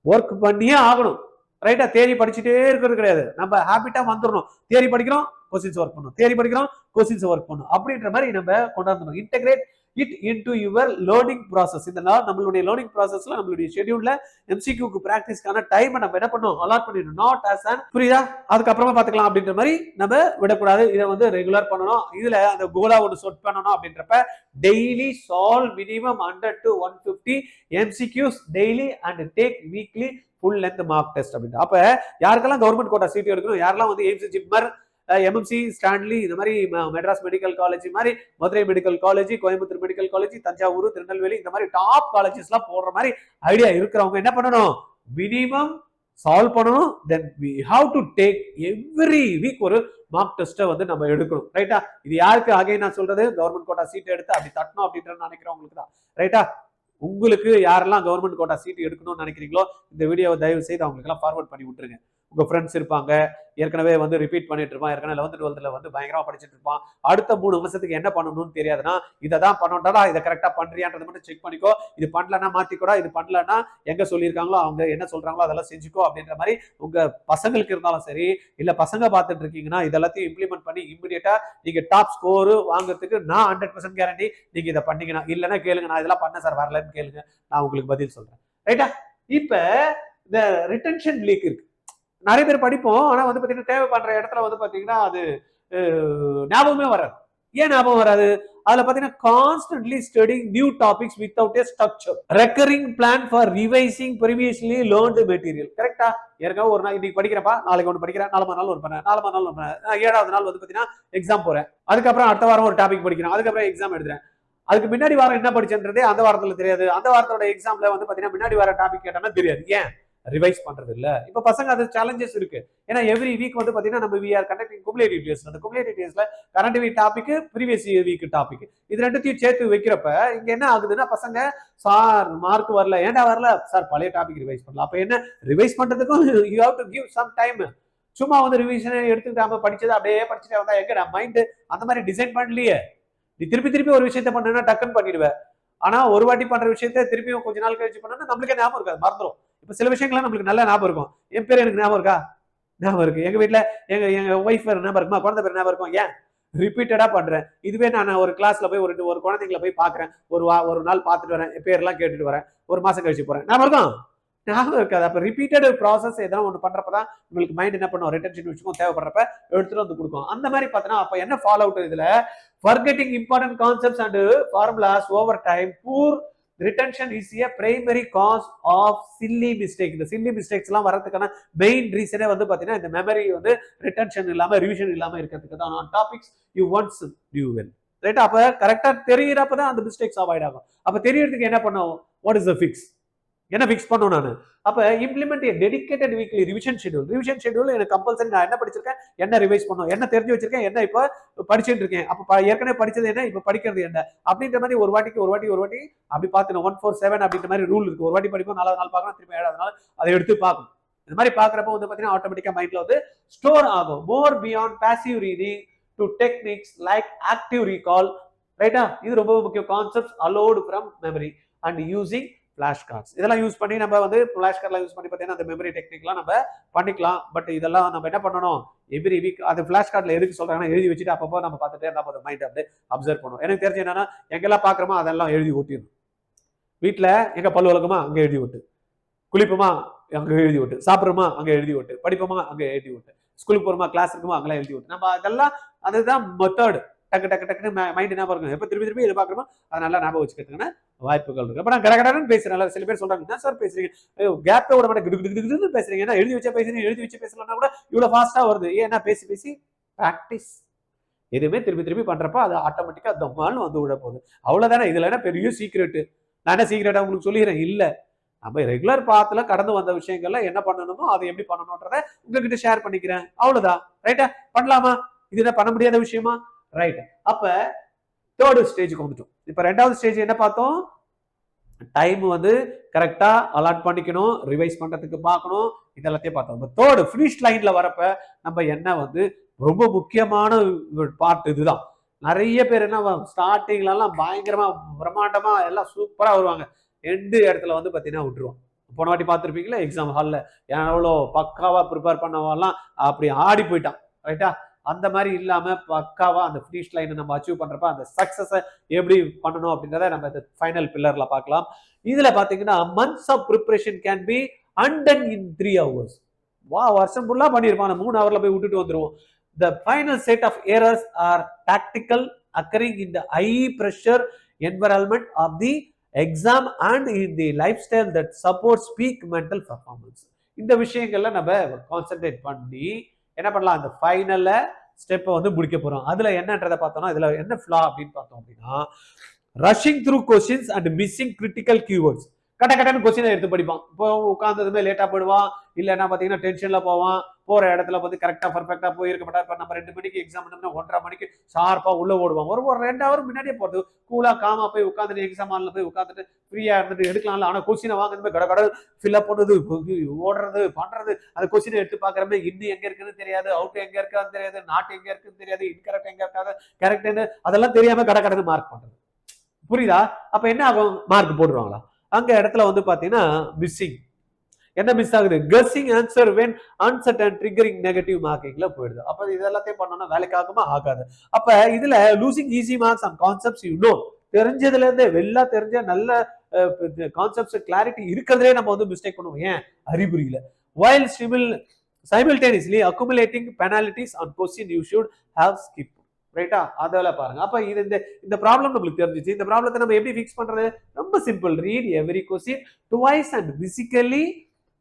ஒர்க் பண்ணியே ஆகணும். ரைட்டா? தேரி படிச்சுட்டே இருக்கிறது கிடையாது, நம்ம ஹாபிட்டா வந்துடணும். தேரி படிக்கிறோம், கொஸ்டின்ஸ் ஒர்க் பண்ணும், தேரி படிக்கிறோம், கொஸ்டின்ஸ் ஒர்க் பண்ணும், அப்படின்ற மாதிரி நம்ம கொண்டாடணும். Integrate it into your learning process. இந்த நம்மளுடைய லேர்னிங் ப்ராசஸ்ல நம்மளுடைய ஷெட்யூல்ல MCQக்கு பிராக்டிஸ்க்கான டைமை நம்ம என்ன பண்ணணும், அலாட் பண்ணிடணும். நாட் ஆஸ் அன், புரியுதா? அதுக்கப்புறமா பார்த்துக்கலாம் அப்படின்ற மாதிரி நம்ம விடக்கூடாது. இதை வந்து ரெகுலர் பண்ணணும். இதுல அந்த கோலா ஒன்று செட் பண்ணணும். அப்படின்றப்ப daily solve minimum 100 to 150 MCQs daily and take weekly full length mark test அப்படின்னு. அப்ப யாருக்கெல்லாம் கவர்மெண்ட் கோட்டா சீட் எடுக்கணும், யாரெல்லாம் வந்து எய்ம்ஸ், ஜிப்மர், MMC, ஸ்டான்லி, இந்த மாதிரி மெட்ராஸ் மெடிக்கல் காலேஜ் மாதிரி, Madurai medical college, Coimbatore medical college, Thanjavur, Tirunelveli, இந்த மாதிரி டாப் காலேஜஸ் எல்லாம் போடுற மாதிரி ஐடியா இருக்கிறவங்க என்ன பண்ணணும், மினிமம் சால்வ் பண்ணணும். தென் we have to take every week ஒரு மார்க் டெஸ்ட்டை வந்து நம்ம எடுக்கணும். ரைட்டா? இது யாருக்கு அகைன் நான் சொல்றது, கவர்மெண்ட் கோட்டா சீட் எடுத்து அப்படி தட்டணும் அப்படின்ற நினைக்கிறவங்களுக்கு தான். ரைட்டா? உங்களுக்கு யாரெல்லாம் கவர்மெண்ட் கோட்டா சீட் எடுக்கணும்னு நினைக்கிறீங்களோ இந்த வீடியோவை தயவு செய்து அவங்களுக்கு எல்லாம் ஃபார்வர்ட் பண்ணி விட்டுருங்க. உங்க ஃப்ரெண்ட்ஸ் இருப்பாங்க, ஏற்கனவே வந்து ரிப்பீட் பண்ணிட்டு இருப்பான், ஏற்கனவே 11th 12th வந்து பயங்கரமா படிச்சுட்டு இருப்பான், அடுத்த 3 வருஷத்துக்கு என்ன பண்ணணும்னு தெரியாதுன்னா இதை தான் பண்ணணும்டா, இதை கரெக்டா பண்றியான்றதை மட்டும் செக் பண்ணிக்கோ. இது பண்ணலன்னா மாத்திக்கூடா, இது பண்ணலன்னா எங்க சொல்லியிருக்காங்களோ அவங்க என்ன சொல்றாங்களோ அதெல்லாம் செஞ்சுக்கோ அப்படின்ற மாதிரி உங்க பசங்களுக்கு இருந்தாலும் சரி, இல்ல பசங்க பார்த்துட்டு இருக்கீங்கன்னா இதெல்லாத்தையும் இம்ப்ளிமெண்ட் பண்ணி இமிடியேட்டா நீங்க டாப் ஸ்கோர் வாங்குறதுக்கு நான் 100% கேரண்டி. நீங்க இதை பண்ணீங்கன்னா, இல்லைன்னா கேளுங்க, நான் இதெல்லாம் பண்ண சார் வரலன்னு கேளுங்க, நான் உங்களுக்கு பதில் சொல்றேன். ரைட்டா? இப்ப இந்த ரிட்டென்ஷன் லீக் இருக்கு. நிறைய பேர் படிப்போம், ஆனா வந்து பாத்தீங்கன்னா தேவைப்படுற இடத்துல வந்து பாத்தீங்கன்னா அது ஞாபகமே வராது. ஏன் ஞாபகம் வராது, அதுல பாத்தீங்கன்னா constantly studying new topics without A structure, recurring plan for revising previously learned material. கரெக்டா? ஏற்கனவே ஒரு நாள் இன்னைக்கு படிக்கிறப்பா, நாளைக்கு ஒன்று படிக்கிறேன், 4 நாள் ஒரு பண்ணேன், 4 நாள் ஒன்று பண்ணேன், 7வது நாள் வந்து பாத்தீங்கன்னா எக்ஸாம் போறேன், அதுக்கப்புறம் அடுத்த வாரம் ஒரு டாபிக் படிக்கிறேன், அதுக்கப்புறம் எக்ஸாம் எழுதுறேன். அதுக்கு முன்னாடி வாரம் என்ன படிச்சேன்றதே அந்த வாரத்துல தெரியாது, அந்த வாரத்தோட எக்ஸாம்ல வந்து பாத்தீங்கன்னா முன்னாடி வர டாபிக் கேட்டா தெரியாது. ஏன்? ரிவைஸ் பண்றது இல்ல. இப்ப பசங்க அது சேலஞ்சஸ் இருக்கு. ஏன்னா எவ்ரி வீக் வந்து பாத்தீங்கன்னா நம்ம we are conducting cumulative tests. அந்த cumulative testல current week topic, previous week topic, இது ரெண்டுத்தையும் சேர்த்து வைக்கிறப்ப இங்க என்ன ஆகுதுன்னா, பசங்க சார் மார்க் வரல, ஏன்டா வரல சார், பழைய டாபிக் ரிவைஸ் பண்ணலாம். அப்ப என்ன, ரிவைஸ் பண்றதுக்கும் you have to give some time. சும்மா வந்து ரிவிஷன் எடுத்துக்கிட்டாம படிச்சது அப்படியே படிச்சுட்டே வந்தா எங்க மைண்ட் அந்த மாதிரி டிசைன் பண்ணலையே. நீ திருப்பி திருப்பி ஒரு விஷயத்த பண்ணா டக்குன்னு பண்ணிடுவேன். ஆனா ஒரு வாட்டி பண்ற விஷயத்த திருப்பியும் கொஞ்ச நாள் கழிச்சு பண்ணா நம்மளுக்கே ஞாபகம் இருக்காது, மறந்துடும். இப்ப சில விஷயங்கள்லாம் நம்மளுக்கு நல்ல ஞாபகம் இருக்கும். என் பேர் எனக்கு ஞாபகம் இருக்கா? ஞாபகம் இருக்கு. எங்க வீட்டுல எங்க ஒய்ஃப் பேர் ஞாபகம் இருக்குமா? குழந்தை பேர் ஞாபகம் இருக்கும். ஏன்? ரிப்பீட்டடா பண்றேன். இதுவே நான் ஒரு கிளாஸ்ல போய் ஒரு குழந்தைங்களை போய் பாக்குறேன், ஒரு நாள் பார்த்துட்டு வரேன், பேர்லாம் கேட்டுட்டு வரேன், ஒரு மாசம் கழிச்சு போறேன், ஞாபகம் இருக்கும்? ஞாபகம் இருக்காது. அப்ப ரிப்பீட்டட் ப்ராசஸ் எதாவது ஒன்று பண்றப்பதான் உங்களுக்கு மைண்ட் என்ன பண்ணும், ரிட்டன்ஷன் வச்சுக்கும், தேவைப்படுறப்ப எடுத்துட்டு வந்து கொடுக்கும். அந்த மாதிரி பார்த்தோன்னா அப்ப என்ன ஃபாலோ அவுட் இதுல, forgetting important concepts and formulas over time, poor retention is a primary cause of silly mistake. இந்த silly mistakes எல்லாம் வரதுக்கான மெயின் ரீசனே வந்து பாத்தீங்கன்னா இந்த மெமரி வந்து ரிட்டன்ஷன் இல்லாம, ரிவிஷன் இல்லாம இருக்கிறதுக்கு தான். on topics you once knew well. Right? அப்ப கரெக்டா தெரியிறப்பதான் அந்த மிஸ்டேக்ஸ் அவாய்ட் ஆகும். அப்ப தெரியறதுக்கு என்ன பண்ணும், வாட் இஸ் த ஃபிக்ஸ், என்ன ஃபிக்ஸ் பண்ணும் நான்? அப்ப implement dedicated weekly revision schedule. Revision schedule எனக்கு கம்பல்சரி, நான் என்ன படிச்சிருக்கேன், என்ன ரிவைஸ் பண்ணும், என்ன தெரிஞ்சு வச்சிருக்கேன், என்ன இப்போ படிச்சுட்டு இருக்கேன், அப்ப ஏற்கனவே படிச்சது என்ன, இப்ப படிக்கிறது என்ன, அப்படின்ற மாதிரி ஒரு வாட்டி அப்படி பார்க்கணும். 147 அப்படின்ற மாதிரி ரூல் இருக்கு. ஒரு வாட்டி படிப்போம், 4வது நாள் பார்க்கணும், திரும்ப 7வது நாள் அதை எடுத்து பார்க்கணும். இந்த மாதிரி பாக்குறப்ப வந்து பாத்தீங்கன்னா ஆட்டோமேட்டிக்கா மைண்ட்ல வந்து ஸ்டோர் ஆகும். More beyond passive reading to techniques like active recall. ரைட்டா? இது ரொம்ப முக்கியம். Concepts aloud from memory and using flash cards. இதெல்லாம் யூஸ் பண்ணி நம்ம வந்து ஃபிளாஷ் கார்ட்லாம் யூஸ் பண்ணி பார்த்தீங்கன்னா அந்த மெமரி டெக்னிக்லாம் நம்ம பண்ணிக்கலாம். பட் இதெல்லாம் நம்ம என்ன பண்ணணும், எவ்ரி வீக் அது ஃபிளாஷ் கார்டில் எதுக்கு சொல்றாங்கன்னா எழுதி வச்சுட்டு அப்பப்போ நம்ம பார்த்துட்டே இருந்தால் போதும், மைண்ட் அப்படியே அப்சர்வ் பண்ணுவோம். எனக்கு தெரிஞ்சு என்னன்னா, எங்கெல்லாம் பார்க்குறோமோ அதெல்லாம் எழுதி ஓட்டிடணும். வீட்டில் எங்க பல்லு வழக்கமா அங்கே எழுதி விட்டு, குளிப்போமா அங்கே எழுதி விட்டு, சாப்பிட்றோமா அங்கே எழுதி விட்டு, படிப்போமா அங்கே எழுதி விட்டு, ஸ்கூலுக்கு போகிறோமா கிளாஸ் இருக்குமா அங்கெல்லாம் எழுதி விட்டு, நம்ம அதெல்லாம் அதுதான் மெத்தட். டக்கு டக்கு டக்குன்னு மைண்ட் ஞாபகம் இருக்கும். எப்போ திருப்பி திருப்பி எது பார்க்குறோமோ அதை நல்லா ஞாபகம் வச்சுக்கிறதுக்கான வாய்ப்புகள் இருக்கு. அப்ப நான் கடகடன்னு பேசுறேன். சில பேர் சொல்றாங்க என்ன சார் பேசுறீங்க, கேப்பே விட மாட்டேன் பேசுறீங்க, ஏன்னா எழுதி வச்சா பேசுறீங்க, எழுதி வச்சு பேசலன்னா கூட இவ்வளவு ஃபாஸ்டா வருது. ஏன்னா பேசி பேசி பிராக்டிஸ். எதுவுமே திருப்பி திருப்பி பண்றப்ப அது ஆட்டோமேட்டிக்கா தம்மான்னு வந்து விட போகுது. அவ்வளவுதானே. இதுல என்ன பெரிய சீக்ரெட்? நான் என்ன சீக்ரெட்டா உங்களுக்கு சொல்லிடுறேன்? இல்ல, நம்ம ரெகுலர் பாத்துல கடந்து வந்த விஷயங்கள்ல என்ன பண்ணணுமோ அதை எப்படி பண்ணணும்ன்றத உங்ககிட்ட ஷேர் பண்ணிக்கிறேன். அவ்வளவுதான். ரைட்டா? பண்ணலாமா? இது என்ன பண்ண முடியாத விஷயமா? ரைட். அப்ப தேர்ட் ஸ்டேஜுக்கு வந்துட்டோம். இப்ப ரெண்டாவது ஸ்டேஜ் என்ன பார்த்தோம்? டைம் வந்து கரெக்டா அலாட் பண்ணிக்கணும், ரிவைஸ் பண்றதுக்கு பார்க்கணும், இதெல்லாத்தையும் பார்த்தோம். தேர்ட் ஃபினிஷ் லைன்ல வரப்ப நம்ம என்ன வந்து ரொம்ப முக்கியமான பார்ட் இதுதான். நிறைய பேர் என்ன ஸ்டார்டிங்ல எல்லாம் பயங்கரமா பிரம்மாண்டமா எல்லாம் சூப்பரா வருவாங்க, எண்டு இடத்துல வந்து பாத்தீங்கன்னா விட்டுருவோம். போன வாட்டி பார்த்துருப்பீங்களா எக்ஸாம் ஹாலில் எவ்வளோ பக்காவா ப்ரிப்பேர் பண்ணவெல்லாம் அப்படி ஆடி போயிட்டான். ரைட்டா? அந்த மாதிரி இல்லாம பக்காவா அந்த ஃபினிஷ் லைனை நம்ம அச்சீவ் பண்றப்ப அந்த சக்சஸை எப்படி பண்ணணும் அப்படின்றத நம்ம இந்த ஃபைனல் பில்லர்ல பார்க்கலாம். இதுல பாத்தீங்கன்னா months of preparation can be undone in 3 hours. வா, வருஷம் ஃபுல்லா பண்ணிருப்பான், 3 hourல போய் விட்டுட்டு வந்துருவோம். The final set of errors are tactical, occurring in the high pressure environment of the exam and in the lifestyle that supports peak mental performance. இந்த விஷயங்கள்ல நம்ம concentrate பண்ணி என்ன பண்ணலாம், அந்த ஃபைனல்ல ஸ்டெப்பை வந்து முடிக்க போறோம். அதுல என்னன்றதை பார்த்தோம்னா, இதுல என்ன ஃப்ளா அப்படின்னு பார்த்தோம் அப்படின்னா, rushing through questions and missing critical keywords. கட்டன்னு கொஸ்டினை எடுத்து படிப்பான். இப்போ உட்கார்ந்ததுமே லேட்டா போயிடுவான், இல்லைன்னா பாத்தீங்கன்னா டென்ஷன்ல போவான், போற இடத்துல வந்து கரெக்டா பர்ஃபெக்டா போயிருக்க மாட்டா. இப்ப நம்ம 2 மணிக்கு எக்ஸாம் 1:30 மணிக்கு ஷார்ப்பா உள்ள ஓடுவான். ஒரு 2 ஹவர் முன்னாடியே போறது, கூலா காமா போய் உட்காந்துட்டு எக்ஸாம் ஹால்ல போய் உட்காந்துட்டு ஃப்ரீயா இருந்துட்டு எடுக்கலாம்ல. ஆனா கொஸ்டினை வாங்குறது கடை ஃபில்அப் பண்ணுறது, ஓடுறது பண்றது, அந்த கொஸ்டினை எடுத்து பாக்குறமே இன்னும் எங்க இருக்குன்னு தெரியாது, அவுட் எங்க இருக்கான்னு தெரியாது, நாட் எங்க இருக்குன்னு தெரியாது, இன்கரெக்ட் எங்க இருக்காது, கரெக்ட் அதெல்லாம் தெரியாம கடை மார்க் பண்றது. புரியுதா? அப்ப என்ன ஆகும், மார்க் போடுவாங்களா? அங்க இடத்துல வந்து பாத்தீங்கன்னா மிஸ்ஸிங் என்ன மிஸ் ஆகுது, guessing answer when uncertain triggering negative மார்க்கிங்ல போயிடுது. அப்ப இது எல்லாத்தையும் பண்ணோம்னா வேலைக்கு ஆகுமா? ஆகாது. அப்ப இதுல losing easy marks and concepts தெரிஞ்சதுல இருந்து வெள்ளா தெரிஞ்ச நல்ல கான்செப்ட்ஸ் கிளாரிட்டி இருக்கிறதுலே நம்ம வந்து மிஸ்டேக் பண்ணுவோம். ஏன்? அறிகுறியில. while simultaneously accumulating penalties on question you should have skipped. ரைட்டா? அதெல்லாம் பாருங்க. அப்ப இது இந்த ப்ராப்ளம் நம்மளுக்கு தெரிஞ்சிச்சு. இந்த ப்ராப்ளத்தை நம்ம எப்படி ஃபிக்ஸ் பண்றது? ரொம்ப simple. Read every question twice and physically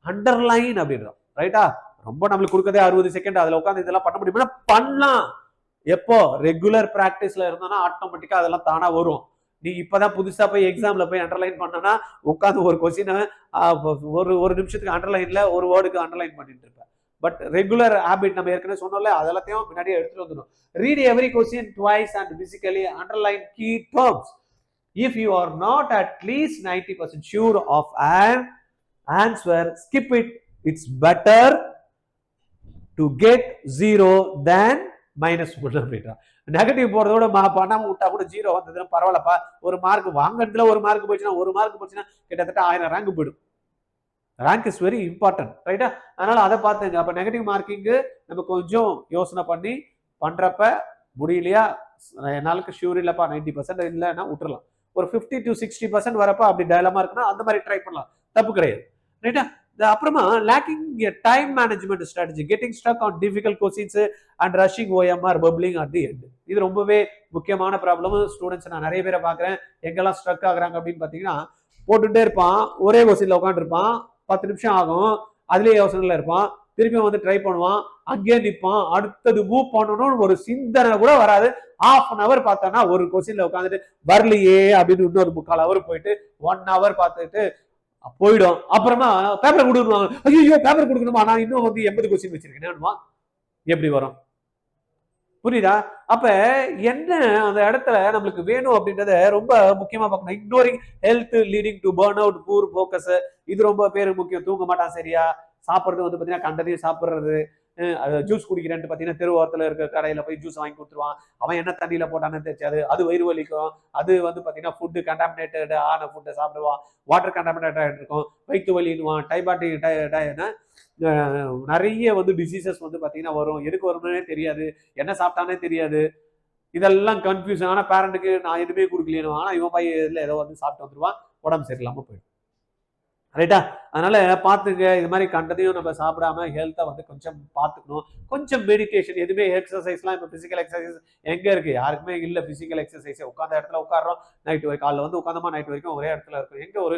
underline அப்படின்றோம். ரைட்டா? ரொம்ப நம்மளுக்கு கொடுக்கதே 60 செகண்ட், அதுல உட்காந்து இதெல்லாம் பண்ண முடியுமா? பண்ணலாம். எப்போ? ரெகுலர் பிராக்டிஸ்ல இருந்தோம்னா ஆட்டோமேட்டிக்கா அதெல்லாம் தானா வரும். நீ இப்பதான் புதுசா போய் எக்ஸாம்ல போய் அண்டர்லைன் பண்ணனா உட்காந்து ஒரு கொஸ்டினை ஒரு நிமிஷத்துக்கு அண்டர்லைன்ல ஒரு வேர்டுக்கு அண்டர்லைன் பண்ணிட்டு இருப்பேன். பட் ரெகுலர் ஹேபிட் நம்ம ஏற்கனவே சொன்னோம்ல, அதெல்லாத்தையும் முன்னாடியே எடுத்துட்டு வந்துடும். Read every question twice and physically underline key terms. If you are not at least 90% sure of an answer, skip it. It's better to get 0 than -1 அப்படின்றா. நெகட்டிவ் போறதோட பண்ணாம விட்டா கூட 0 வந்ததுன்னா பரவாயில்லப்பா. ஒரு மார்க் வாங்குறதுல ஒரு மார்க் போச்சுன்னா, ஒரு மார்க் போச்சுன்னா கிட்டத்தட்ட 1000 ரேங்க் போயிடும். Rank is very important. ரைட்டா? அதனால அதை பார்த்துங்க. அப்ப நெகட்டிவ் மார்க்கிங்கு நம்ம கொஞ்சம் யோசனை பண்ணி பண்றப்ப முடியலையா, நாளுக்கு ஷூர் இல்லப்பா 90% இல்லைன்னா விட்டுறலாம். ஒரு 50 to 60% வரப்ப அப்படி டயலமா இருக்குன்னா அந்த மாதிரி ட்ரை பண்ணலாம், தப்பு கிடையாது. ரைட்டா? அப்புறமா lacking time management strategy, getting stuck on difficult questions and rushing OMR bubbling at the end. இது ரொம்பவே முக்கியமான ப்ராப்ளம். ஸ்டூடெண்ட்ஸ் நான் நிறைய பேரை பார்க்குறேன், எங்கெல்லாம் ஸ்ட்ரக் ஆகுறாங்க அப்படின்னு பார்த்தீங்கன்னா, போட்டுட்டே இருப்பான், ஒரே கொஸ்டின்ல உட்காந்துருப்பான், 10 நிமிஷம் ஆகும், அதுலயே யோசனைல இருப்பான், திருப்பியும் வந்து ட்ரை பண்ணுவான், அங்கேயே நிற்பான், அடுத்தது மூவ் பண்ணணும்னு ஒரு சிந்தனை கூட வராது. ½ an hour பார்த்தோன்னா ஒரு கொஸ்டின்ல உட்காந்துட்டு வரலையே அப்படின்னு இன்னொரு 3/4 hour போயிட்டு 1 hour பார்த்துட்டு போயிடும். அப்புறமா பேப்பர் கொடுத்துருவாங்க. ஐயோ பேப்பர் கொடுக்கணுமா, நான் இன்னும் வந்து 80 கொஸ்டின் வச்சிருக்கேன். எப்படி வரும்? புரியுதா? அப்ப என்ன அந்த இடத்துல நம்மளுக்கு வேணும் அப்படின்றத ரொம்ப முக்கியமா பார்க்கணும். Ignoring health leading to burn out, poor focus. இது ரொம்ப பேருக்கு முக்கியம். தூங்க மாட்டான் சரியா, சாப்பிட்றது வந்து பார்த்தீங்கன்னா கண்டதையும் சாப்பிட்றது, ஜூஸ் குடிக்கிறேன்ட்டு பார்த்தீங்கன்னா தெருவோரத்தில் இருக்க கடையில் போய் ஜூஸ் வாங்கி கொடுத்துருவான். அவன் என்ன தண்ணியில் போட்டான்னு தெரியாது, அது வயிறு வலிக்கும். அது வந்து பார்த்தீங்கன்னா ஃபுட்டு கண்டாமினேட்டட் ஆன ஃபுட்டை சாப்பிடுவான், வாட்டர் கண்டாமினேட்டட் இருக்கும், வயிற்று வலின்னுவான், டைபாட்டிக் நிறைய வந்து டிசீசஸ் வந்து பார்த்தீங்கன்னா வரும். எதுக்கு வரும்னே தெரியாது, என்ன சாப்பிட்டானே தெரியாது. இதெல்லாம் கன்ஃபியூஷன். ஆனால் பேரண்ட்டுக்கு நான் எதுவுமே கொடுக்கலையே, ஆனால் இவன் பையன் ஏதோ வந்து சாப்பிட்டு வந்துருவான், உடம்பு சரியில்லாமல் போயிடும். ரைட்டா? அதனால பார்த்துங்க, இது மாதிரி கண்டதையும் நம்ம சாப்பிடாம ஹெல்த்தை வந்து கொஞ்சம் பார்த்துக்கணும். கொஞ்சம் மெடிடேஷன், எதுவுமே எக்ஸசைஸ்லாம் இப்போ பிசிக்கல் எக்ஸசைஸ் எங்க இருக்கு? யாருக்குமே இல்ல பிசிக்கல் எக்ஸசைஸ். உட்காந்த இடத்துல உட்கார்றோம், நைட் வரைக்கும் காலைல வந்து உட்காந்தோமா நைட் வரைக்கும் ஒரே இடத்துல இருக்கும். எங்க ஒரு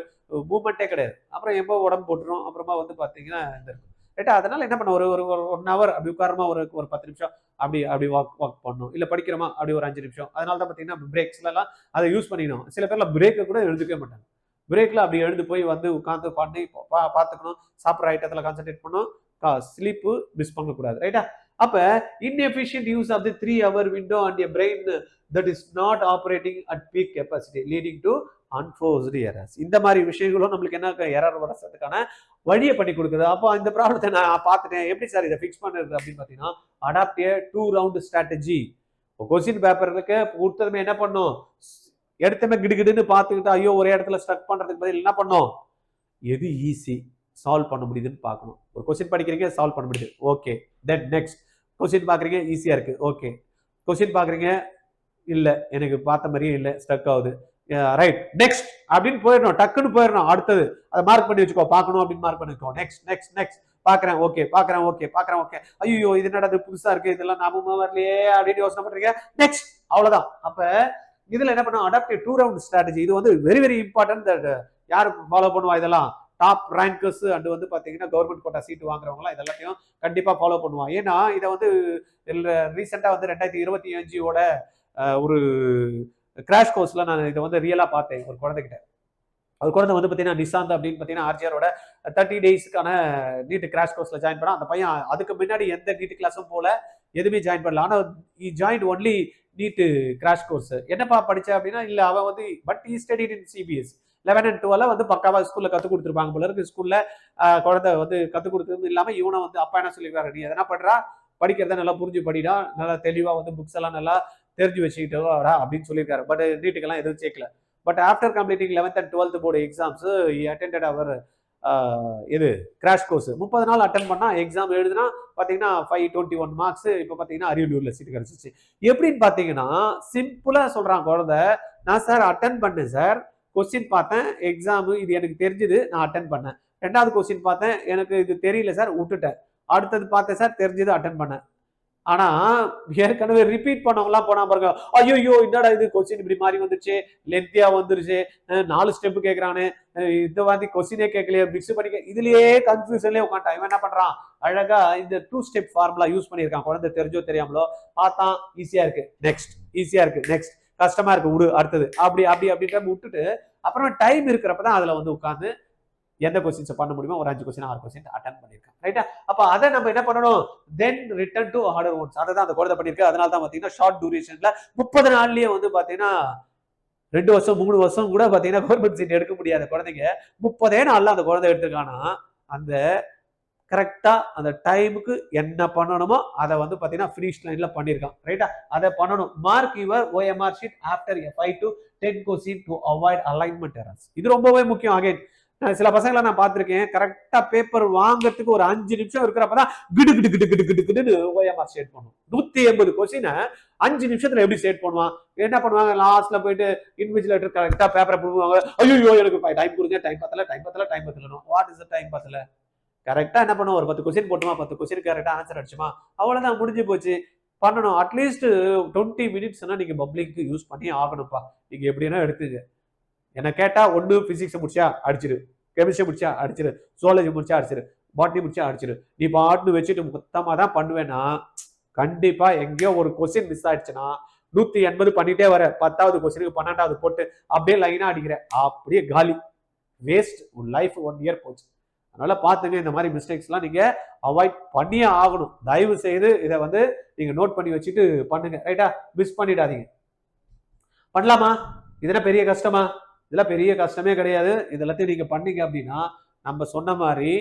மூவ்மெண்ட்டே கிடையாது. அப்புறம் எப்போ உடம்பு போட்டுரும். அப்புறமா வந்து பார்த்தீங்கன்னா இந்த இருக்கும். ரைட்டா? அதனால என்ன பண்ண ஒரு ஒரு ஒரு 1 ஹவர் அப்படி உட்காரமா ஒரு ஒரு 10 நிமிஷம் அப்படி அப்படி வாக் பண்ணணும். இல்ல படிக்கிறோமா அப்படி ஒரு 5 நிமிஷம். அதனால தான் பார்த்தீங்கன்னா பிரேக்ஸ்லலாம் அதை யூஸ் பண்ணிக்கணும். சில பேர்லாம் பிரேக்க கூட எழுந்துக்கவே மாட்டாங்க. பிரேக்ல அப்படி எழுந்து போய் வந்து உட்காந்து பண்ணி பார்த்துக்கணும். சாப்பிட்ற ஐட்டத்துல கான்சென்ட்ரேட் பண்ணணும். ஸ்லீப்பு மிஸ் பண்ணக்கூடாது. ரைட்டா? அப்ப inefficient use of the 3-hour window on a brain that is not operating at peak capacity leading to unforced errors. இந்த மாதிரி விஷயங்களும் நம்மளுக்கு என்ன எரர் வரதுக்கான வழியை பண்ணி கொடுக்குது. அப்போ இந்த ப்ராப்ளத்தை நான் பார்த்துட்டேன். எப்படி சார் இதை ஃபிக்ஸ் பண்ணுறது அப்படின்னு பார்த்தீங்கன்னா, அடாப்ட் ஏ 2 ரவுண்ட் ஸ்ட்ராட்டஜி. கொஸ்டின் பேப்பருக்கு கொடுத்ததுமே என்ன பண்ணும், எடுத்தமே கிடுகிடுன்னு பார்த்துக்கிட்டு ஐயோ ஒரே இடத்துல ஸ்ட்ரக் பண்றதுக்கு பதில் என்ன பண்ணும், எது ஈஸி சால்வ் பண்ண முடியுதுன்னு பார்க்கணும். ஒரு கொஸ்டின் படிக்கிறீங்க சால்வ் பண்ண முடியுது, ஓகே. தென் நெக்ஸ்ட் கொஸ்டின் பார்க்குறீங்க ஈஸியா இருக்கு, ஓகே. கொஸ்டின் பார்க்குறீங்க இல்ல எனக்கு பார்த்த மாதிரியே இல்லை, ஸ்ட்ரக் ஆகுது, ரைட் நெக்ஸ்ட் அப்படின்னு போயிடணும், டக்குன்னு போயிடணும். அடுத்தது அதை மார்க் பண்ணி வச்சுக்கோ, பார்க்கணும் அப்படின்னு மார்க் பண்ணி வச்சுக்கோ. நெக்ஸ்ட் நெக்ஸ்ட் நெக்ஸ்ட் பார்க்குறேன், ஓகே பார்க்குறேன், ஓகே பார்க்குறேன், ஓகே. ஐயோ இது என்னடா புதுசா இருக்கு, இதெல்லாம் நாமமா வரலையே அப்படின்னு யோசனை பண்றீங்க. நெக்ஸ்ட், அவ்வளவுதான். அப்ப இதுல என்ன பண்ணும், அடாப்டிவ் 2 ரவுண்ட் ஸ்ட்ராட்டஜி. இது வந்து வெரி வெரி இம்பார்ட்டன்ட். யார் ஃபாலோ பண்ணுவா இதெல்லாம், டாப் ரேங்கர்ஸ் அண்ட் வந்து பாத்தீங்கன்னா கவர்மெண்ட் கோட்டா சீட் வாங்குறவங்க இதெல்லாத்தையும் கண்டிப்பா ஃபாலோ பண்ணுவான். ஏன்னா இதை வந்து ரீசெண்டா வந்து 2025 ஒரு கிராஷ் கோர்ஸ்ல நான் இதை வந்து ரியலா பார்த்தேன் ஒரு குழந்தைகிட்ட. அது குழந்தை வந்து பார்த்தீங்கன்னா நிசாந்த் அப்படின்னு பார்த்தீங்கன்னா ஆர்ஜிஆரோட 30 டேஸ்க்கான நீட் கிராஷ் கோர்ஸ்ல ஜாயின் பண்ணா. அந்த பையன் அதுக்கு முன்னாடி எந்த நீட் கிளாஸும் போல, எதுவுமே ஜாயின் பண்ணல. ஆனால் he join only NEET crash course. என்னப்பா படிச்ச அப்படின்னா, இல்லை அவன் வந்து but he studied in CBSE 11 and 12 வந்து பக்காவா ஸ்கூல்ல கற்றுக் கொடுத்துருப்பாங்க போல இருக்கு. ஸ்கூல்ல குழந்தை வந்து கற்றுக் கொடுத்தது இல்லாம இவனை வந்து அப்பா என்ன சொல்லியிருக்காரு, நீ எதனா பண்றா, படிக்கிறத நல்லா புரிஞ்சு படிடா, நல்லா தெளிவா வந்து புக்ஸ் எல்லாம் நல்லா தெரிஞ்சு வச்சுக்கிட்டு வரா அப்படின்னு சொல்லியிருக்காரு. பட் நீட்டுக்கெல்லாம் எதுவும் சேர்க்கல. But after completing 11th and 12th board exams attended அவர் இது கிராஷ் கோர்ஸ் 30 நாள் அட்டன் பண்ணா எக்ஸாம் எழுதுனா பாத்தீங்கன்னா 521 மார்க்ஸ். இப்போ பாத்தீங்கன்னா அரியலூர்ல சீட் கிடைச்சிச்சு. எப்படின்னு பாத்தீங்கன்னா சிம்பிளா சொல்றான் குழந்தை, நான் சார் அட்டன் பண்ணேன் சார், கொஸ்டின் பார்த்தேன், எக்ஸாம் இது எனக்கு தெரிஞ்சது, நான் அட்டன் பண்ணேன். 2வது கொஸ்டின் பார்த்தேன், எனக்கு இது தெரியல சார், விட்டுட்டேன். அடுத்தது பார்த்தேன் சார், தெரிஞ்சது அட்டன் பண்ணேன். ஆனா ஏற்கனவே ரிப்பீட் பண்ணவங்கலாம் போனா பாருங்க, ஐயோ என்னடா இது கொஸ்டின் இப்படி மாறி வந்துருச்சு, லென்த்தியா வந்துருச்சு, 4 ஸ்டெப் கேட்கறானே, இந்த மாதிரி கொஸ்டினே கேட்கலையே, மிக்ஸ் பண்ணி இதுலயே கன்ஃபியூஷன்லயே உட்காந்துட்டான். இவன் என்ன பண்றான், அழகா இந்த 2 ஸ்டெப் ஃபார்முலா யூஸ் பண்ணியிருக்கான். குழந்தை தெரிஞ்சோ தெரியாமலோ பார்த்தான், ஈஸியா இருக்கு நெக்ஸ்ட், ஈஸியா இருக்கு நெக்ஸ்ட், கஷ்டமா இருக்கு விடு அடுத்தது, அப்படி அப்படி அப்படின்ற விட்டுட்டு அப்புறம் டைம் இருக்கிறப்பதான் அதுல வந்து உட்காந்து எந்த கொஸ்டின்ஸ் பண்ண முடியுமோ ஒரு 5 கொஸ்டின் 6 கொஸ்டின் அட்டன் பண்ணிருக்கான். ரைட்டா? அப்ப அதை நம்ம என்ன பண்ணணும், தென் ரிட்டர்ன் டு ஹார்டர் ஒன்ஸ். அதை தான் அந்த குழந்தை பண்ணிருக்கு. அதனால தான் பாத்தீங்கன்னா ஷார்ட் டியூரேஷன்ல 30 நாள்லயே வந்து பாத்தீங்கன்னா 2 வருஷம் 3 வருஷம் கூட பாத்தீங்கன்னா கவர்மெண்ட் சீட் எடுக்க முடியாத குழந்தைங்க 30 நாள்ல அந்த குழந்தை எடுத்துக்கானா, அந்த கரெக்டா அந்த டைமுக்கு என்ன பண்ணணுமோ அதை வந்து பாத்தீங்கன்னா ஃபினிஷ் லைன்ல பண்ணிருக்கான். ரைட்டா? அதை பண்ணணும். Mark your OMR sheet after 5 to 10 question to avoid alignment errors. இது ரொம்பவே முக்கியம். அகைன் சில பசங்களை நான் பார்த்திருக்கேன், கரெக்டா பேப்பர் வாங்கறதுக்கு ஒரு 5 நிமிஷம் இருக்கிறப்பதான் கிடு கிடு கிடு கிடு கிடு கிடுன்னு OMR ஸ்டேட் பண்ணும். 180 கொஸ்டினை 5 நிமிஷத்துல எப்படி ஸ்டேட் பண்ணுவான்? என்ன பண்ணுவாங்க, லாஸ்ட்ல போயிட்டு இன்விஜிலேட்டர் கரெக்டா பேப்பரை போடுவாங்க, ஐயோ எனக்கு டைம் கொடுங்க, டைம் பத்தல டைம் பத்தல டைம் பத்தல. வாட் இஸ் த டைம் பத்தல? கரெக்டா என்ன பண்ணுவோம், ஒரு 10 கொஸ்டின் போட்டுமா, 10 கொஸ்டின் கரெக்டா ஆன்சர் அடிச்சுமா, அவ்வளவுதான், முடிஞ்சு போச்சு. பண்ணணும். அட்லீஸ்ட் 20 மினிட்ஸ்னா நீங்க பப்ளிக்கு யூஸ் பண்ணி ஆகணும்ப்பா. நீங்க எப்படின்னா எடுத்துங்க. என்ன கேட்டா ஒன்னு பிசிக்ஸ் முடிச்சா அடிச்சிரு, கெமிஸ்ட்ரி முடிச்சா அடிச்சிரு, ஜுவாலஜி முடிச்சா அடிச்சிரு, பாட்னி முடிச்சா அடிச்சிரு. நீ பாட்னு வச்சுட்டு மொத்தமா தான் பண்ணுவேன்னா கண்டிப்பா எங்கேயோ ஒரு கொஸ்டின் மிஸ் ஆயிடுச்சுன்னா 180 பண்ணிட்டே வர, 10வது கொஸ்டினுக்கு 12வது போட்டு அப்படியே லைனா அடிக்கிற, அப்படியே காலி, வேஸ்ட். உன் லைஃப் 1 இயர் போச்சு. அதனால பாத்துங்க, இந்த மாதிரி மிஸ்டேக்ஸ் எல்லாம் நீங்க அவாய்ட் பண்ணியே ஆகணும். தயவு செய்து இதை வந்து நீங்க நோட் பண்ணி வச்சுட்டு பண்ணுங்க. ரைட்டா? மிஸ் பண்ணிடாதீங்க. பண்ணலாமா? இதெல்லாம் பெரிய கஷ்டமா? இதெல்லாம் பெரிய கஷ்டமே கிடையாது. இதெல்லாத்தையும் நீங்க பண்ணீங்க அப்படின்னா நம்ம சொன்ன மாதிரி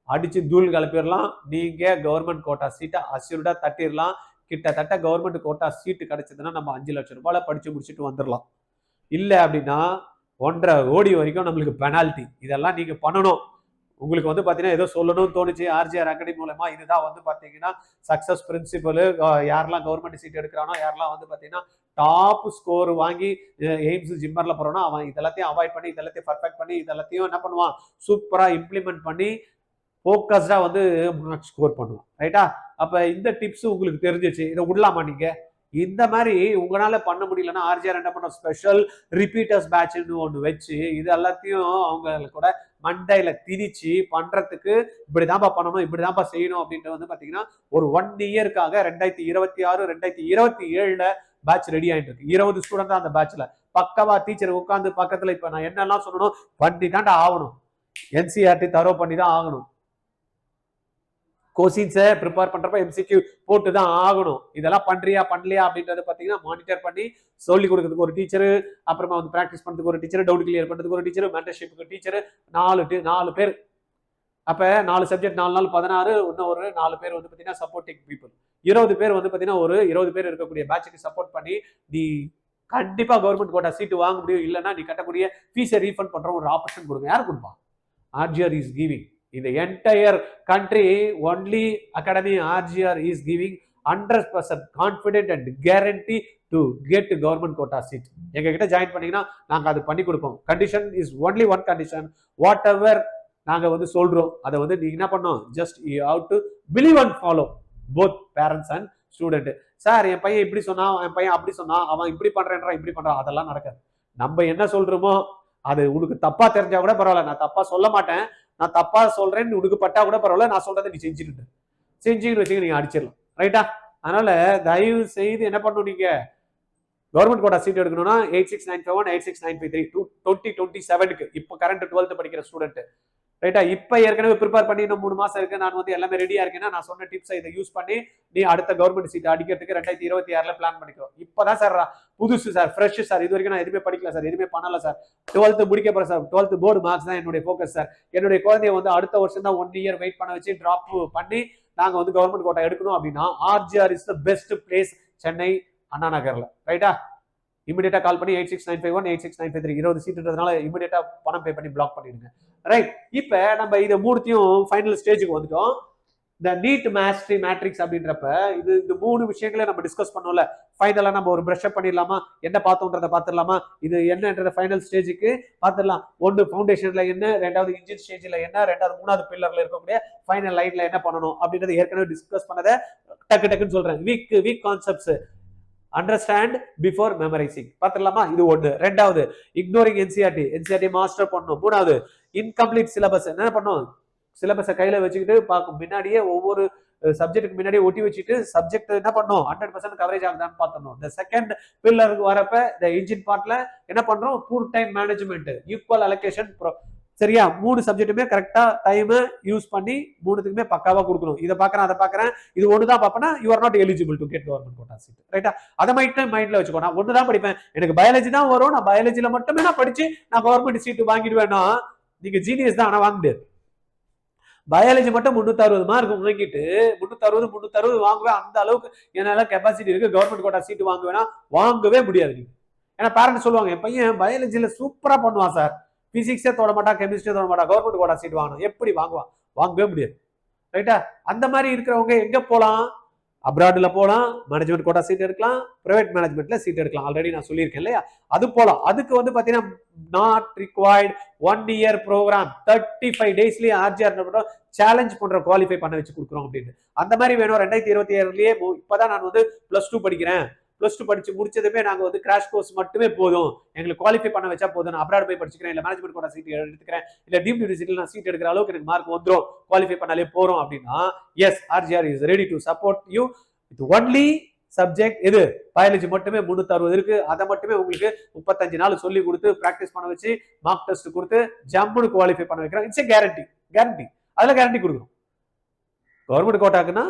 அடிச்சு தூள் கலப்பிடலாம். நீங்க கவர்மெண்ட் கோட்டா சீட்டை அஷ்யூர்டா தட்டிடலாம். கிட்டத்தட்ட கவர்மெண்ட் கோட்டா சீட்டு கிடைச்சதுன்னா நம்ம 5 லட்சம் ரூபாயில படிச்சு முடிச்சுட்டு வந்துடலாம். இல்லை அப்படின்னா 1.5 கோடி வரைக்கும் நம்மளுக்கு பெனால்டி. இதெல்லாம் நீங்க பண்ணணும். உங்களுக்கு வந்து பார்த்தீங்கன்னா ஏதோ சொல்லணும்னு தோணுச்சு ஆர்ஜிஆர் அகாடமி மூலமா. இதுதான் வந்து பார்த்தீங்கன்னா சக்ஸஸ் பிரின்சிபல். யாரெல்லாம் கவர்மெண்ட் சீட் எடுக்கிறானோ, யாரெல்லாம் வந்து பார்த்தீங்கன்னா டாப் ஸ்கோர் வாங்கி எய்ம்ஸ் ஜிம்மர்ல போறோம்னா அவன் இதெல்லாத்தையும் அவாய்ட் பண்ணி இதெல்லாத்தையும் பர்ஃபெக்ட் பண்ணி இதெல்லாத்தையும் என்ன பண்ணுவான், சூப்பரா இம்ப்ளிமெண்ட் பண்ணி ஃபோக்கஸ்டா வந்து மார்க் ஸ்கோர் பண்ணுவான். ரைட்டா? அப்ப இந்த டிப்ஸ் உங்களுக்கு தெரிஞ்சிச்சு. இதை விடலாமா நீங்க? இந்த மாதிரி உங்களால பண்ண முடியலன்னா ஆர்ஜிஆர் என்ன பண்ண ஸ்பெஷல் ரிப்பீட்டர்ஸ் பேட்ச்னு ஒன்று வச்சு இது எல்லாத்தையும் அவங்க கூட மண்டையில திணிச்சு பண்றதுக்கு இப்படிதான்ப்பா பண்ணணும், இப்படிதான்ப்பா செய்யணும் அப்படின்ட்டு வந்து பாத்தீங்கன்னா ஒரு 1 இயர்க்காக 2026 2027 பேட்ச் ரெடி ஆயிட்டு இருக்கு. 20 ஸ்டூடெண்ட் தான் அந்த பேட்ச்ல. பக்கவா டீச்சர் உட்காந்து பக்கத்துல இப்ப நான் என்னெல்லாம் சொல்லணும் பண்ணி தான்டா ஆகணும். என்சிஆர்டி தரோ பண்ணி தான் ஆகணும். கொஸ்டின்ஸை ப்ரிப்பேர் பண்றப்ப எம்சிக்யூ போட்டு தான் ஆகணும். இதெல்லாம் பண்றியா பண்ணலையா அப்படின்றத பார்த்தீங்கன்னா மானிட்டர் பண்ணி சொல்லி கொடுக்கறதுக்கு ஒரு டீச்சரு, அப்புறமா வந்து ப்ராக்டிஸ் பண்ணுறதுக்கு ஒரு டீச்சர், டவுட் கிளியர் பண்ணுறதுக்கு ஒரு டீச்சர், மென்டர்ஷிப்புக்கு டீச்சர், 4 பேர். அப்போ 4 சப்ஜெக்ட் 4 நாள் 16, இன்னும் ஒரு 4 பேர் வந்து பார்த்தீங்கன்னா சப்போர்ட்டிங் பீப்புள். 20 பேர் வந்து பார்த்தீங்கன்னா ஒரு 20 பேர் இருக்கக்கூடிய பேட்சுக்கு சப்போர்ட் பண்ணி நீ கண்டிப்பா கவர்மெண்ட் கோட்டா சீட்டு வாங்க முடியும். இல்லைன்னா நீ கட்டக்கூடிய ஃபீஸை ரீஃபண்ட் பண்ற ஒரு ஆப்ஷன் கொடுங்க. யார் கொடுப்பா? RGR is giving. In the entire country, only Academy RGR is giving 100% confident and guarantee to get government quota seat. எங்க கிட்ட ஜாயின் பண்ணீங்கன்னா நாங்க அது பண்ணி கொடுப்போம். Condition is only one condition. Whatever நாங்க வந்து சொல்றோம் அதை வந்து நீங்க என்ன பண்ணோம், just you have to believe and follow both parents and student. Sir என் பையன் இப்படி சொன்னா, என் பையன் அப்படி சொன்னா, அவன் இப்படி பண்றேன்றா இப்படி பண்றான், அதெல்லாம் நடக்காது. நம்ம என்ன சொல்றோமோ அது உனக்கு தப்பா தெரிஞ்சா கூட பரவாயில்ல, நான் தப்பா சொல்ல மாட்டேன், நான் தப்பா சொல்றேன்னு உனக்கு பட்டா கூட பரவாயில்ல, நான் சொல்றதை நீ செஞ்சுக்கிட்டு வச்சுக்க நீங்க அடிச்சிடலாம். ரைட்டா? அதனால தயவு செய்து என்ன பண்ணணும், நீங்க கவர்மெண்ட் கோட்டா சீட் எடுக்கணும்னா 86951 86953 2027க்கு இப்போ கரண்ட் 12th படிக்கிற ஸ்டூடெண்ட். ரைட்டா? இப்போ ஏற்கனவே ப்ரிப்பேர் பண்ணி இன்னும் 3 மாசம் இருக்கு, நான் வந்து எல்லாமே ரெடியா இருக்கேன்னா நான் சொன்ன டிப்ஸை இதை யூஸ் பண்ணி நீ அடுத்த கவர்மெண்ட் சீட் அடிக்கிறதுக்கு 2026ல பிளான் பண்ணிக்கோ. இப்பதான் சார் புதுசு சார், ஃப்ரெஷ் சார், இது வரைக்கும் நான் எதுவுமே படிக்கல சார், எதுவுமே பண்ணல சார், 12th முடிக்க போறேன் சார், 12th போர்டு மார்க்ஸ் தான் என்னுடைய ஃபோக்கஸ் சார், என்னுடைய குழந்தைய வந்து அடுத்த வருஷம் தான் 1 இயர் வெயிட் பண்ண வச்சு டிராப் பண்ணி நாங்க வந்து கவர்மெண்ட் கோட்டா எடுக்கணும் அப்படின்னா RGR is the best place, Chennai Anna நகர்ல. ரைட்டா? இமிடியேட்டா கால் பண்ணி 86951 86953 20 சீட்ன்றதுனால இமிடியேட்டா பணம் பே பண்ணி பிளாக் பண்ணிடுங்க. ரைட்? இப்ப நம்ம இதை மூணுத்தையும் ஃபைனல் ஸ்டேஜுக்கு வந்துட்டோம். இந்த நீட் மாஸ்டரி மேட்ரிக்ஸ் அப்படின்றப்ப இது இந்த 3 விஷயங்களை நம்ம டிஸ்கஸ் பண்ணோம்ல. ஃபைனலா நம்ம ஒரு பிரஷ் அப் பண்ணிடலாமா, என்ன பார்த்தோன்றதை பார்த்துடலாமா, இது என்னன்றத ஃபைனல் ஸ்டேஜுக்கு பார்த்துடலாம். ஒன்று ஃபவுண்டேஷன்ல என்ன, 2வது இன்ஜின் ஸ்டேஜ்ல என்ன, 2வது 3வது பில்லர்ல இருக்கக்கூடிய ஃபைனல் லைன்ல என்ன பண்ணணும் அப்படின்றத ஏற்கனவே டிஸ்கஸ் பண்ணதை டக்குன்னு சொல்றேன். Week concepts understand before memorising பார்த்துடலாமா? இது ஒன்று. 2வது இக்னோரிங் என்சிஆர்டி மாஸ்டர் பண்ணணும். 3வது இன்கம்ப்ளீட் சிலபஸ் என்ன பண்ணணும், சிலபஸை கையில வச்சுக்கிட்டு பார்க்கும் முன்னாடியே ஒவ்வொரு சப்ஜெக்ட்டுக்கு முன்னாடியே ஒட்டி வச்சுட்டு சப்ஜெக்ட் என்ன பண்ணும் 100% கவரேஜ் ஆகுதான்னு பார்த்துடணும். இந்த செகண்ட் பில்லருக்கு வரப்ப இந்த இன்ஜின் பார்ட்ல என்ன பண்றோம், பூர் டைம் மேனேஜ்மெண்ட், ஈக்குவல் அலோகேஷன், சரியா? 3 சப்ஜெக்ட்டுமே கரெக்டா டைம் யூஸ் பண்ணி 3த்துக்குமே பக்காவா கொடுக்கணும். இதை பார்க்கறேன் அதை பார்க்கறேன் இது ஒண்ணுதான் பார்ப்பேன்னா you are not eligible to get government quota seat. ரைட்டா? அதை மைண்ட்ல வச்சுக்கோ. நான் ஒண்ணுதான் படிப்பேன், எனக்கு பயாலஜி தான் வரும், நான் பயாலஜில மட்டுமே நான் படிச்சு நான் கவர்மெண்ட் சீட் வாங்கிடுவேன்னா நீங்க ஜீனியஸ் தான், ஆனா வாங்க முடியாது. பயாலஜி மட்டும் 360 மார்க் வாங்கிட்டு 360 வாங்குவேன், அந்த அளவுக்கு என்னால கெப்பாசிட்டி இருக்கு, கவர்மெண்ட் கோட்டா சீட் வாங்குவேன்னா வாங்கவே முடியாது நீங்க. ஏன்னா பேரண்ட்ஸ் சொல்லுவாங்க என் பையன் பயாலஜில சூப்பரா பண்ணுவான் சார், பிசிக்ஸே தொட மாட்டா, கெமிஸ்ட்ரியே தொட மாட்டா, கவர்மெண்ட் கோட்டா சீட் வாங்கணும், எப்படி வாங்குவான்? வாங்கவே முடியாது. ரைட்டா? அந்த மாதிரி இருக்கிறவங்க எங்க போலாம், அப்ராட்ல போலாம், மேனேஜ்மெண்ட் கோட்டா சீட் எடுக்கலாம், பிரைவேட் மேனேஜ்மெண்ட்ல சீட் எடுக்கலாம். ஆல்ரெடி நான் சொல்லியிருக்கேன் இல்லையா? அது போலாம். அதுக்கு வந்து பாத்தீங்கன்னா நாட் ரிக்வயர்ட் 1 இயர் ப்ரோக்ராம் 35 டேஸ்லயே RGR சேலஞ்ச் பண்ற குவாலிஃபை பண்ண வச்சு கொடுக்குறோம் அப்படின்னு. அந்த மாதிரி வேணும். 2027லயே இப்பதான் நான் வந்து +2 படிக்கிறேன், +2 படிச்சு முடிச்சதுமே நாங்க வந்து கிராஷ் கோர்ஸ் மட்டுமே போதும், எங்களுக்கு குவாலிஃபை பண்ண வச்சா போதும், நான் அப்ராட் போய் படிச்சுக்கிறேன், இல்ல மேனேஜ்மெண்ட் கோட்டா சீட் எடுத்துக்கிறேன், இல்ல டீம்ட் யூனிவர்சிட்டியில நான் சீட் எடுக்கிற அளவுக்கு எனக்கு மார்க் வந்துடும், குவாலிஃபை பண்ணாலே போறோம் அப்படின்னா yes RGR is ready to support you with only subject. இது பயாலஜி மட்டுமே 360 இருக்கு, அதை மட்டுமே உங்களுக்கு 35 நாள் சொல்லி கொடுத்து பிராக்டிஸ் பண்ண வச்சு மார்க் டெஸ்ட் கொடுத்து ஜம்முன்னு குவாலிஃபை பண்ண வைக்கிறோம். It's a guarantee. அதுல கேரண்டி கொடுக்கணும். கவர்மெண்ட் கோட்டாக்குன்னா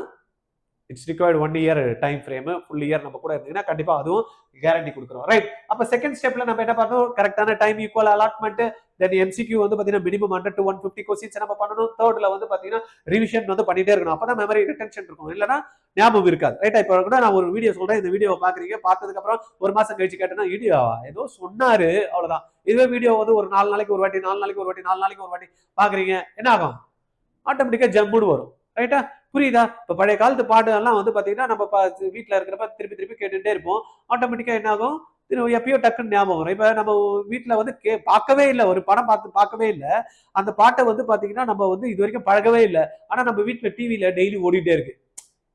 it's required 1 year time frame, full year நம்ம கூட இருந்தீங்கன்னா கண்டிப்பா அதுவும் கேரண்டி கொடுக்குறோம். ரைட்? அப்ப செகண்ட் ஸ்டெப்ல நம்ம என்ன பண்ணணும், கரெக்டான டைம், ஈக்குவல் அலாட்மெண்ட், தென் MCQ வந்து பாத்தீங்கன்னா மினிமம் 100 to 150 கொஸ்டின்ஸ் நம்ம பண்ணணும். தேர்ட்ல வந்து பாத்தீங்கன்னா ரிவிஷன் வந்து பண்ணிட்டே இருக்கணும். அப்பதான் மெமரி ரிட்டென்ஷன் இருக்கும், இல்லைன்னா ஞாபகம் இருக்காது. ரைட்டா? இப்போ கூட நான் ஒரு வீடியோ சொல்றேன், இந்த வீடியோவை பாக்குறீங்க, பார்த்ததுக்கு அப்புறம் 1 மாசம் கழிச்சு கேட்டேன்னா ஏதோ சொன்னாரு அவ்வளவுதான், இதுவே வீடியோ வந்து ஒரு 4 நாளைக்கு ஒரு வாட்டி 4 நாளைக்கு ஒரு வாட்டி 4 நாளைக்கு ஒரு வாட்டி பாக்குறீங்க, என்ன ஆகும்? ஆட்டோமேட்டிக்கா ஜம்முன்னு வரும். ரைட்டா? புரியுதா? இப்ப பழைய காலத்து பாட்டுலாம் வந்து பாத்தீங்கன்னா நம்ம வீட்டுல இருக்கிறப்ப திருப்பி திருப்பி கேட்டுட்டே இருப்போம். ஆட்டோமேட்டிக்கா என்ன ஆகும்? எப்பயோ டக்குன்னு ஞாபகம் வரும். இப்ப நம்ம வீட்டுல வந்து பார்க்கவே இல்லை, ஒரு படம் பார்க்கவே இல்லை, அந்த பாட்டை வந்து பாத்தீங்கன்னா நம்ம வந்து இது வரைக்கும் பழகவே இல்லை, ஆனா நம்ம வீட்டுல டிவில டெய்லி ஓடிட்டே இருக்கு.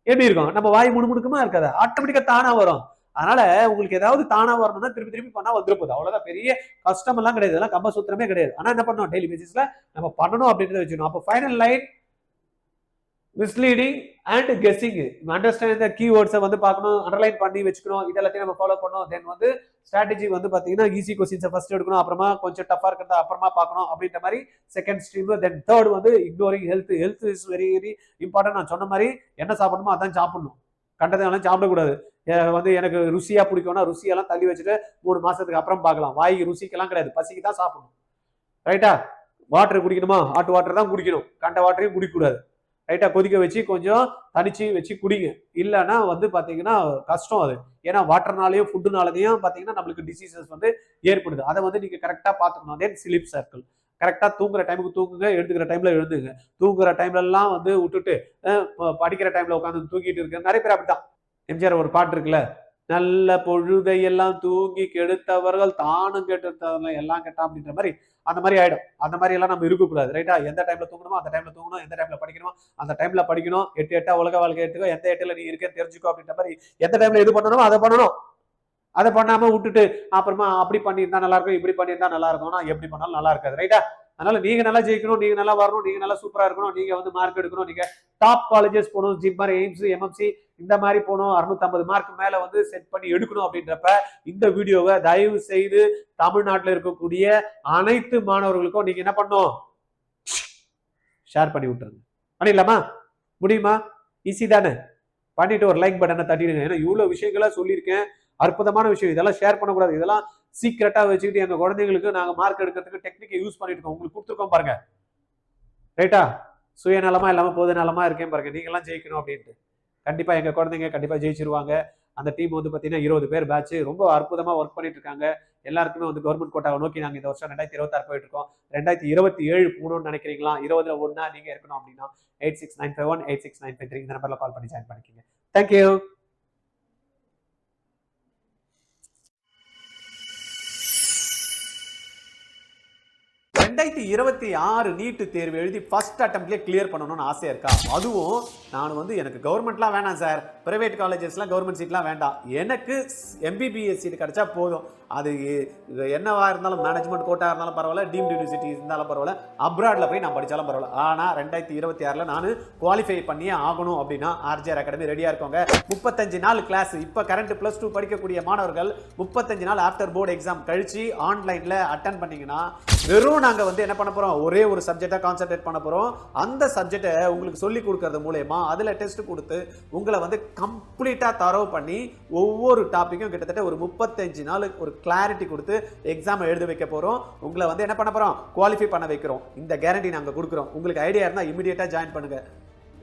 எப்படி இருக்கும்? நம்ம வாய் முணுமுணுக்குமா இருக்காது, ஆட்டோமேட்டிக்கா தானா வரும். அதனால உங்களுக்கு ஏதாவது தானா வரணும்னா திருப்பி திருப்பி பண்ணா வந்துட போகுது. அவ்வளவுதான், பெரிய கஷ்டம் எல்லாம் கிடையாது, அதெல்லாம் கம்ப சூத்திரமே கிடையாது. ஆனா என்ன பண்ணணும், டெய்லி பேசிஸ்ல நம்ம பண்ணணும் அப்படின்றத வச்சுக்கணும். அப்போ final line misleading and guessing, understand the கீவேர்ட்ஸை வந்து பார்க்கணும், அண்டர்லைன் பண்ணி வச்சுக்கணும், இதெல்லாத்தையும் நம்ம ஃபாலோ பண்ணணும். தென் வந்து ஸ்ட்ராட்டஜி வந்து பார்த்தீங்கன்னா ஈஸி கொஸ்டின்ஸை ஃபர்ஸ்ட் எடுக்கணும், அப்புறமா கொஞ்சம் டஃபாக இருக்கிறத அப்புறமா பார்க்கணும் அப்படின்ற மாதிரி செகண்ட் ஸ்ட்ரீம். தென் தேர்ட் வந்து ignoring health. Health is very very important. நான் சொன்ன மாதிரி என்ன சாப்பிடணுமோ அதான் சாப்பிடணும், கண்டதெல்லாம் சாப்பிடக்கூடாது. வந்து எனக்கு ருசியா பிடிக்கும்னா ருசியெல்லாம் தள்ளி வச்சுட்டு 3 மாசத்துக்கு அப்புறம் பார்க்கலாம். வாய்க்கு ருசிக்கெல்லாம் கிடையாது, பசிக்கு தான் சாப்பிடணும். ரைட்டா? வாட்டர் குடிக்கணுமா, ஹாட் வாட்டர் தான் குடிக்கணும், கண்ட வாட்டரையும் குடிக்கக்கூடாது. ரைட்டா? கொதிக்க வச்சு கொஞ்சம் தனிச்சு வச்சு குடிங்க. இல்லைன்னா வந்து பாத்தீங்கன்னா கஷ்டம் அது. ஏன்னா வாட்டர்னாலையும் ஃபுட்டுனாலையும் பாத்தீங்கன்னா நம்மளுக்கு டிசீசஸ் வந்து ஏற்படுது. அதை வந்து நீங்க கரெக்டா பாத்துக்கணும். தென் ஸ்லீப் சர்க்கிள், கரெக்டா தூங்குற டைமுக்கு தூங்குங்க, எடுத்துக்கிற டைம்ல எழுந்துங்க. தூங்குற டைம்ல எல்லாம் வந்து விட்டுட்டு படிக்கிற டைம்ல உட்காந்து தூங்கிட்டு இருக்கு நிறைய பேர் அப்படித்தான். எம்ஜிஆர் ஒரு பாட்டு இருக்குல்ல, நல்ல பொழுதை எல்லாம் தூங்கி கெடுத்தவர்கள் தானும் கெடுத்தவர்கள் எல்லாம் கெட்டா அப்படின்ற மாதிரி அந்த மாதிரி ஆயிடும். அந்த மாதிரி எல்லாம் நம்ம இருக்கக்கூடாது. ரைட்டா? எந்த டைம்ல தூங்கணுமோ அந்த டைம்ல தூங்கணும், எந்த டைம்ல படிக்கணுமோ அந்த டைம்ல படிக்கணும். 8 உலக வாழ்க்கை எடுத்துக்கோ, எந்த 8ல நீ இருக்கேன்னு தெரிஞ்சுக்கோ அப்படின்ற மாதிரி எந்த டைம்ல எது பண்ணணுமோ அதை பண்ணணும். அதை பண்ணாம விட்டுட்டு அப்புறமா அப்படி பண்ணியிருந்தா நல்லா இருக்கும், இப்படி பண்ணியிருந்தா நல்லா இருக்கும்னா எப்படி பண்ணாலும் நல்லா இருக்காது. ரைட்டா? அதனால நீங்க நல்லா ஜெயிக்கணும், நீங்க நல்லா வரணும், நீங்க நல்லா சூப்பரா இருக்கணும், நீங்க வந்து மார்க் எடுக்கணும், நீங்க டாப் காலேஜஸ் போகணும், ஜிப்மர், எய்ம்ஸ், எம்எம்சி இந்த மாதிரி போகணும், 650 மார்க் மேல வந்து செட் பண்ணி எடுக்கணும். அப்படின்றப்ப இந்த வீடியோவை தயவு செய்து தமிழ்நாட்டில் இருக்கக்கூடிய அனைத்து மாணவர்களுக்கும் நீங்க என்ன பண்ணணும், ஷேர் பண்ணி விட்டுருங்க. பண்ணிடலாமா? முடியுமா? ஈஸி தானே? பண்ணிட்டு ஒரு லைக் பட்டனை தட்டிடுங்க. ஏன்னா இவ்வளவு விஷயங்களா சொல்லியிருக்கேன், அற்புதமான விஷயம். இதெல்லாம் ஷேர் பண்ணக்கூடாது, இதெல்லாம் சீக்கிரட்டா வச்சுக்கிட்டு எங்க குழந்தைங்களுக்கு நாங்க மார்க் எடுக்கிறதுக்கு டெக்னிக்கை யூஸ் பண்ணிட்டு இருக்கோம். உங்களுக்கு கொடுத்துருக்கோம் பாருங்க. ரைட்டா? சுயநலமா இல்லாம பொது நலமா இருக்கேன் பாருங்க, நீங்க எல்லாம் ஜெயிக்கணும் அப்படின்ட்டு. கண்டிப்பா எங்க குழந்தைங்க கண்டிப்பா ஜெயிச்சிருவாங்க. அந்த டீம் வந்து பாத்தீங்கன்னா 20 பேர் பேட்ச், ரொம்ப அற்புதமா ஒர்க் பண்ணிட்டு இருக்காங்க. எல்லாருக்குமே வந்து கவர்மெண்ட் கோட்டாவை நோக்கி நாங்க இந்த வருஷம் 2026 போயிட்டு இருக்கோம். 2027 போகணும்னு நினைக்கிறீங்களா? 20ல ஒண்ணா நீங்க இருக்கணும் அப்படின்னா 8695186953 இந்த நம்பர்ல கால் பண்ணி ஜாயின் பண்ணிக்கோங்க. தேங்க்யூ. 2026 நீட் தேர்வு எழுதி ஃபர்ஸ்ட் அட்டெம்ப்ட்லயே கிளியர் பண்ணணும்னு ஆசையா இருக்கா? அதுவும் நான் வந்து எனக்கு கவர்மெண்ட்லாம் வேணாம் சார், பிரைவேட் காலேஜஸ்லாம் கவர்மெண்ட் சீட்லாம் வேண்டாம், எனக்கு MBBS சீட் கிடைச்சா போதும், அது என்னவா இருந்தாலும் மேனேஜ்மெண்ட் கோட்டா இருந்தாலும் பரவாயில்ல, டீம்டு யூனிவர்சிட்டி இருந்தாலும் பரவாயில்ல, அப்ராட்ல போய் நான் படிச்சாலும் பரவாயில்ல, ஆனா 2026ல நான் குவாலிஃபை பண்ணியே ஆகணும் அப்படின்னா RJR அகாடமி ரெடியா இருக்கோங்க. 35 நாள் கிளாஸ். இப்ப கரண்ட் +2 படிக்கக்கூடிய மாணவர்கள் 35 நாள் ஆஃப்டர் போர்டு எக்ஸாம் கழிச்சு ஆன்லைன்ல அட்டன் பண்ணீங்கன்னா வெறும் நாங்க வந்து என்ன பண்ண போறோம், ஒரே ஒரு சப்ஜெக்டா கான்சென்ட்ரேட் பண்ண போறோம். அந்த சப்ஜெக்டை உங்களுக்கு சொல்லி கொடுக்கறது மூலமா அதுல டெஸ்ட் கொடுத்து உங்களை வந்து கம்ப்ளீட்டா தரவு பண்ணி ஒவ்வொரு டாபிக்கும் கிட்டத்தட்ட ஒரு 35 நாள் ஒரு கிளாரிட்டி கொடுத்து எக்ஸாம் எழுத வைக்க போறோம். உங்களை வந்து என்ன பண்ண போறோம், குவாலிஃபை பண்ண வைக்கிறோம். இந்த கேரண்டி நாங்க கொடுக்குறோம். உங்களுக்கு ஐடியா இருந்தா இமிடியேட்டா ஜாயின் பண்ணுங்க.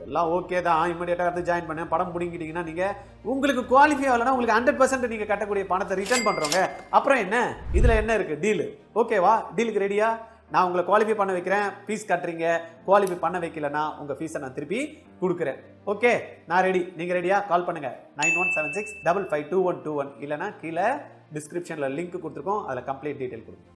எல்லாம் ஓகே தான், இமிடியேட்டா வந்து ஜாயின் பண்ண படம் பிடிங்கிட்டீங்கன்னா நீங்க உங்களுக்கு குவாலிஃபை ஆகலன்னா உங்களுக்கு 100% நீங்க கட்டக்கூடிய பணத்தை ரிட்டர்ன் பண்றோங்க. அப்புறம் என்ன, இதுல என்ன இருக்கு, டீல் ஓகேவா? டீலுக்கு ரெடியா? நான் உங்களை குவாலிஃபை பண்ண வைக்கிறேன், ஃபீஸ் கட்டுறீங்க. குவாலிஃபை பண்ண வைக்கலன்னா உங்க ஃபீஸை நான் திருப்பி கொடுக்குறேன். ஓகே, நான் ரெடி, நீங்க ரெடியா? கால் பண்ணுங்க 9176552121 இல்லைன்னா கீழே டிஸ்கிரிப்ஷன்ல லிங்க் கொடுத்துருக்கோம், அதில் கம்ப்ளீட் டீடைல் கொடுங்க.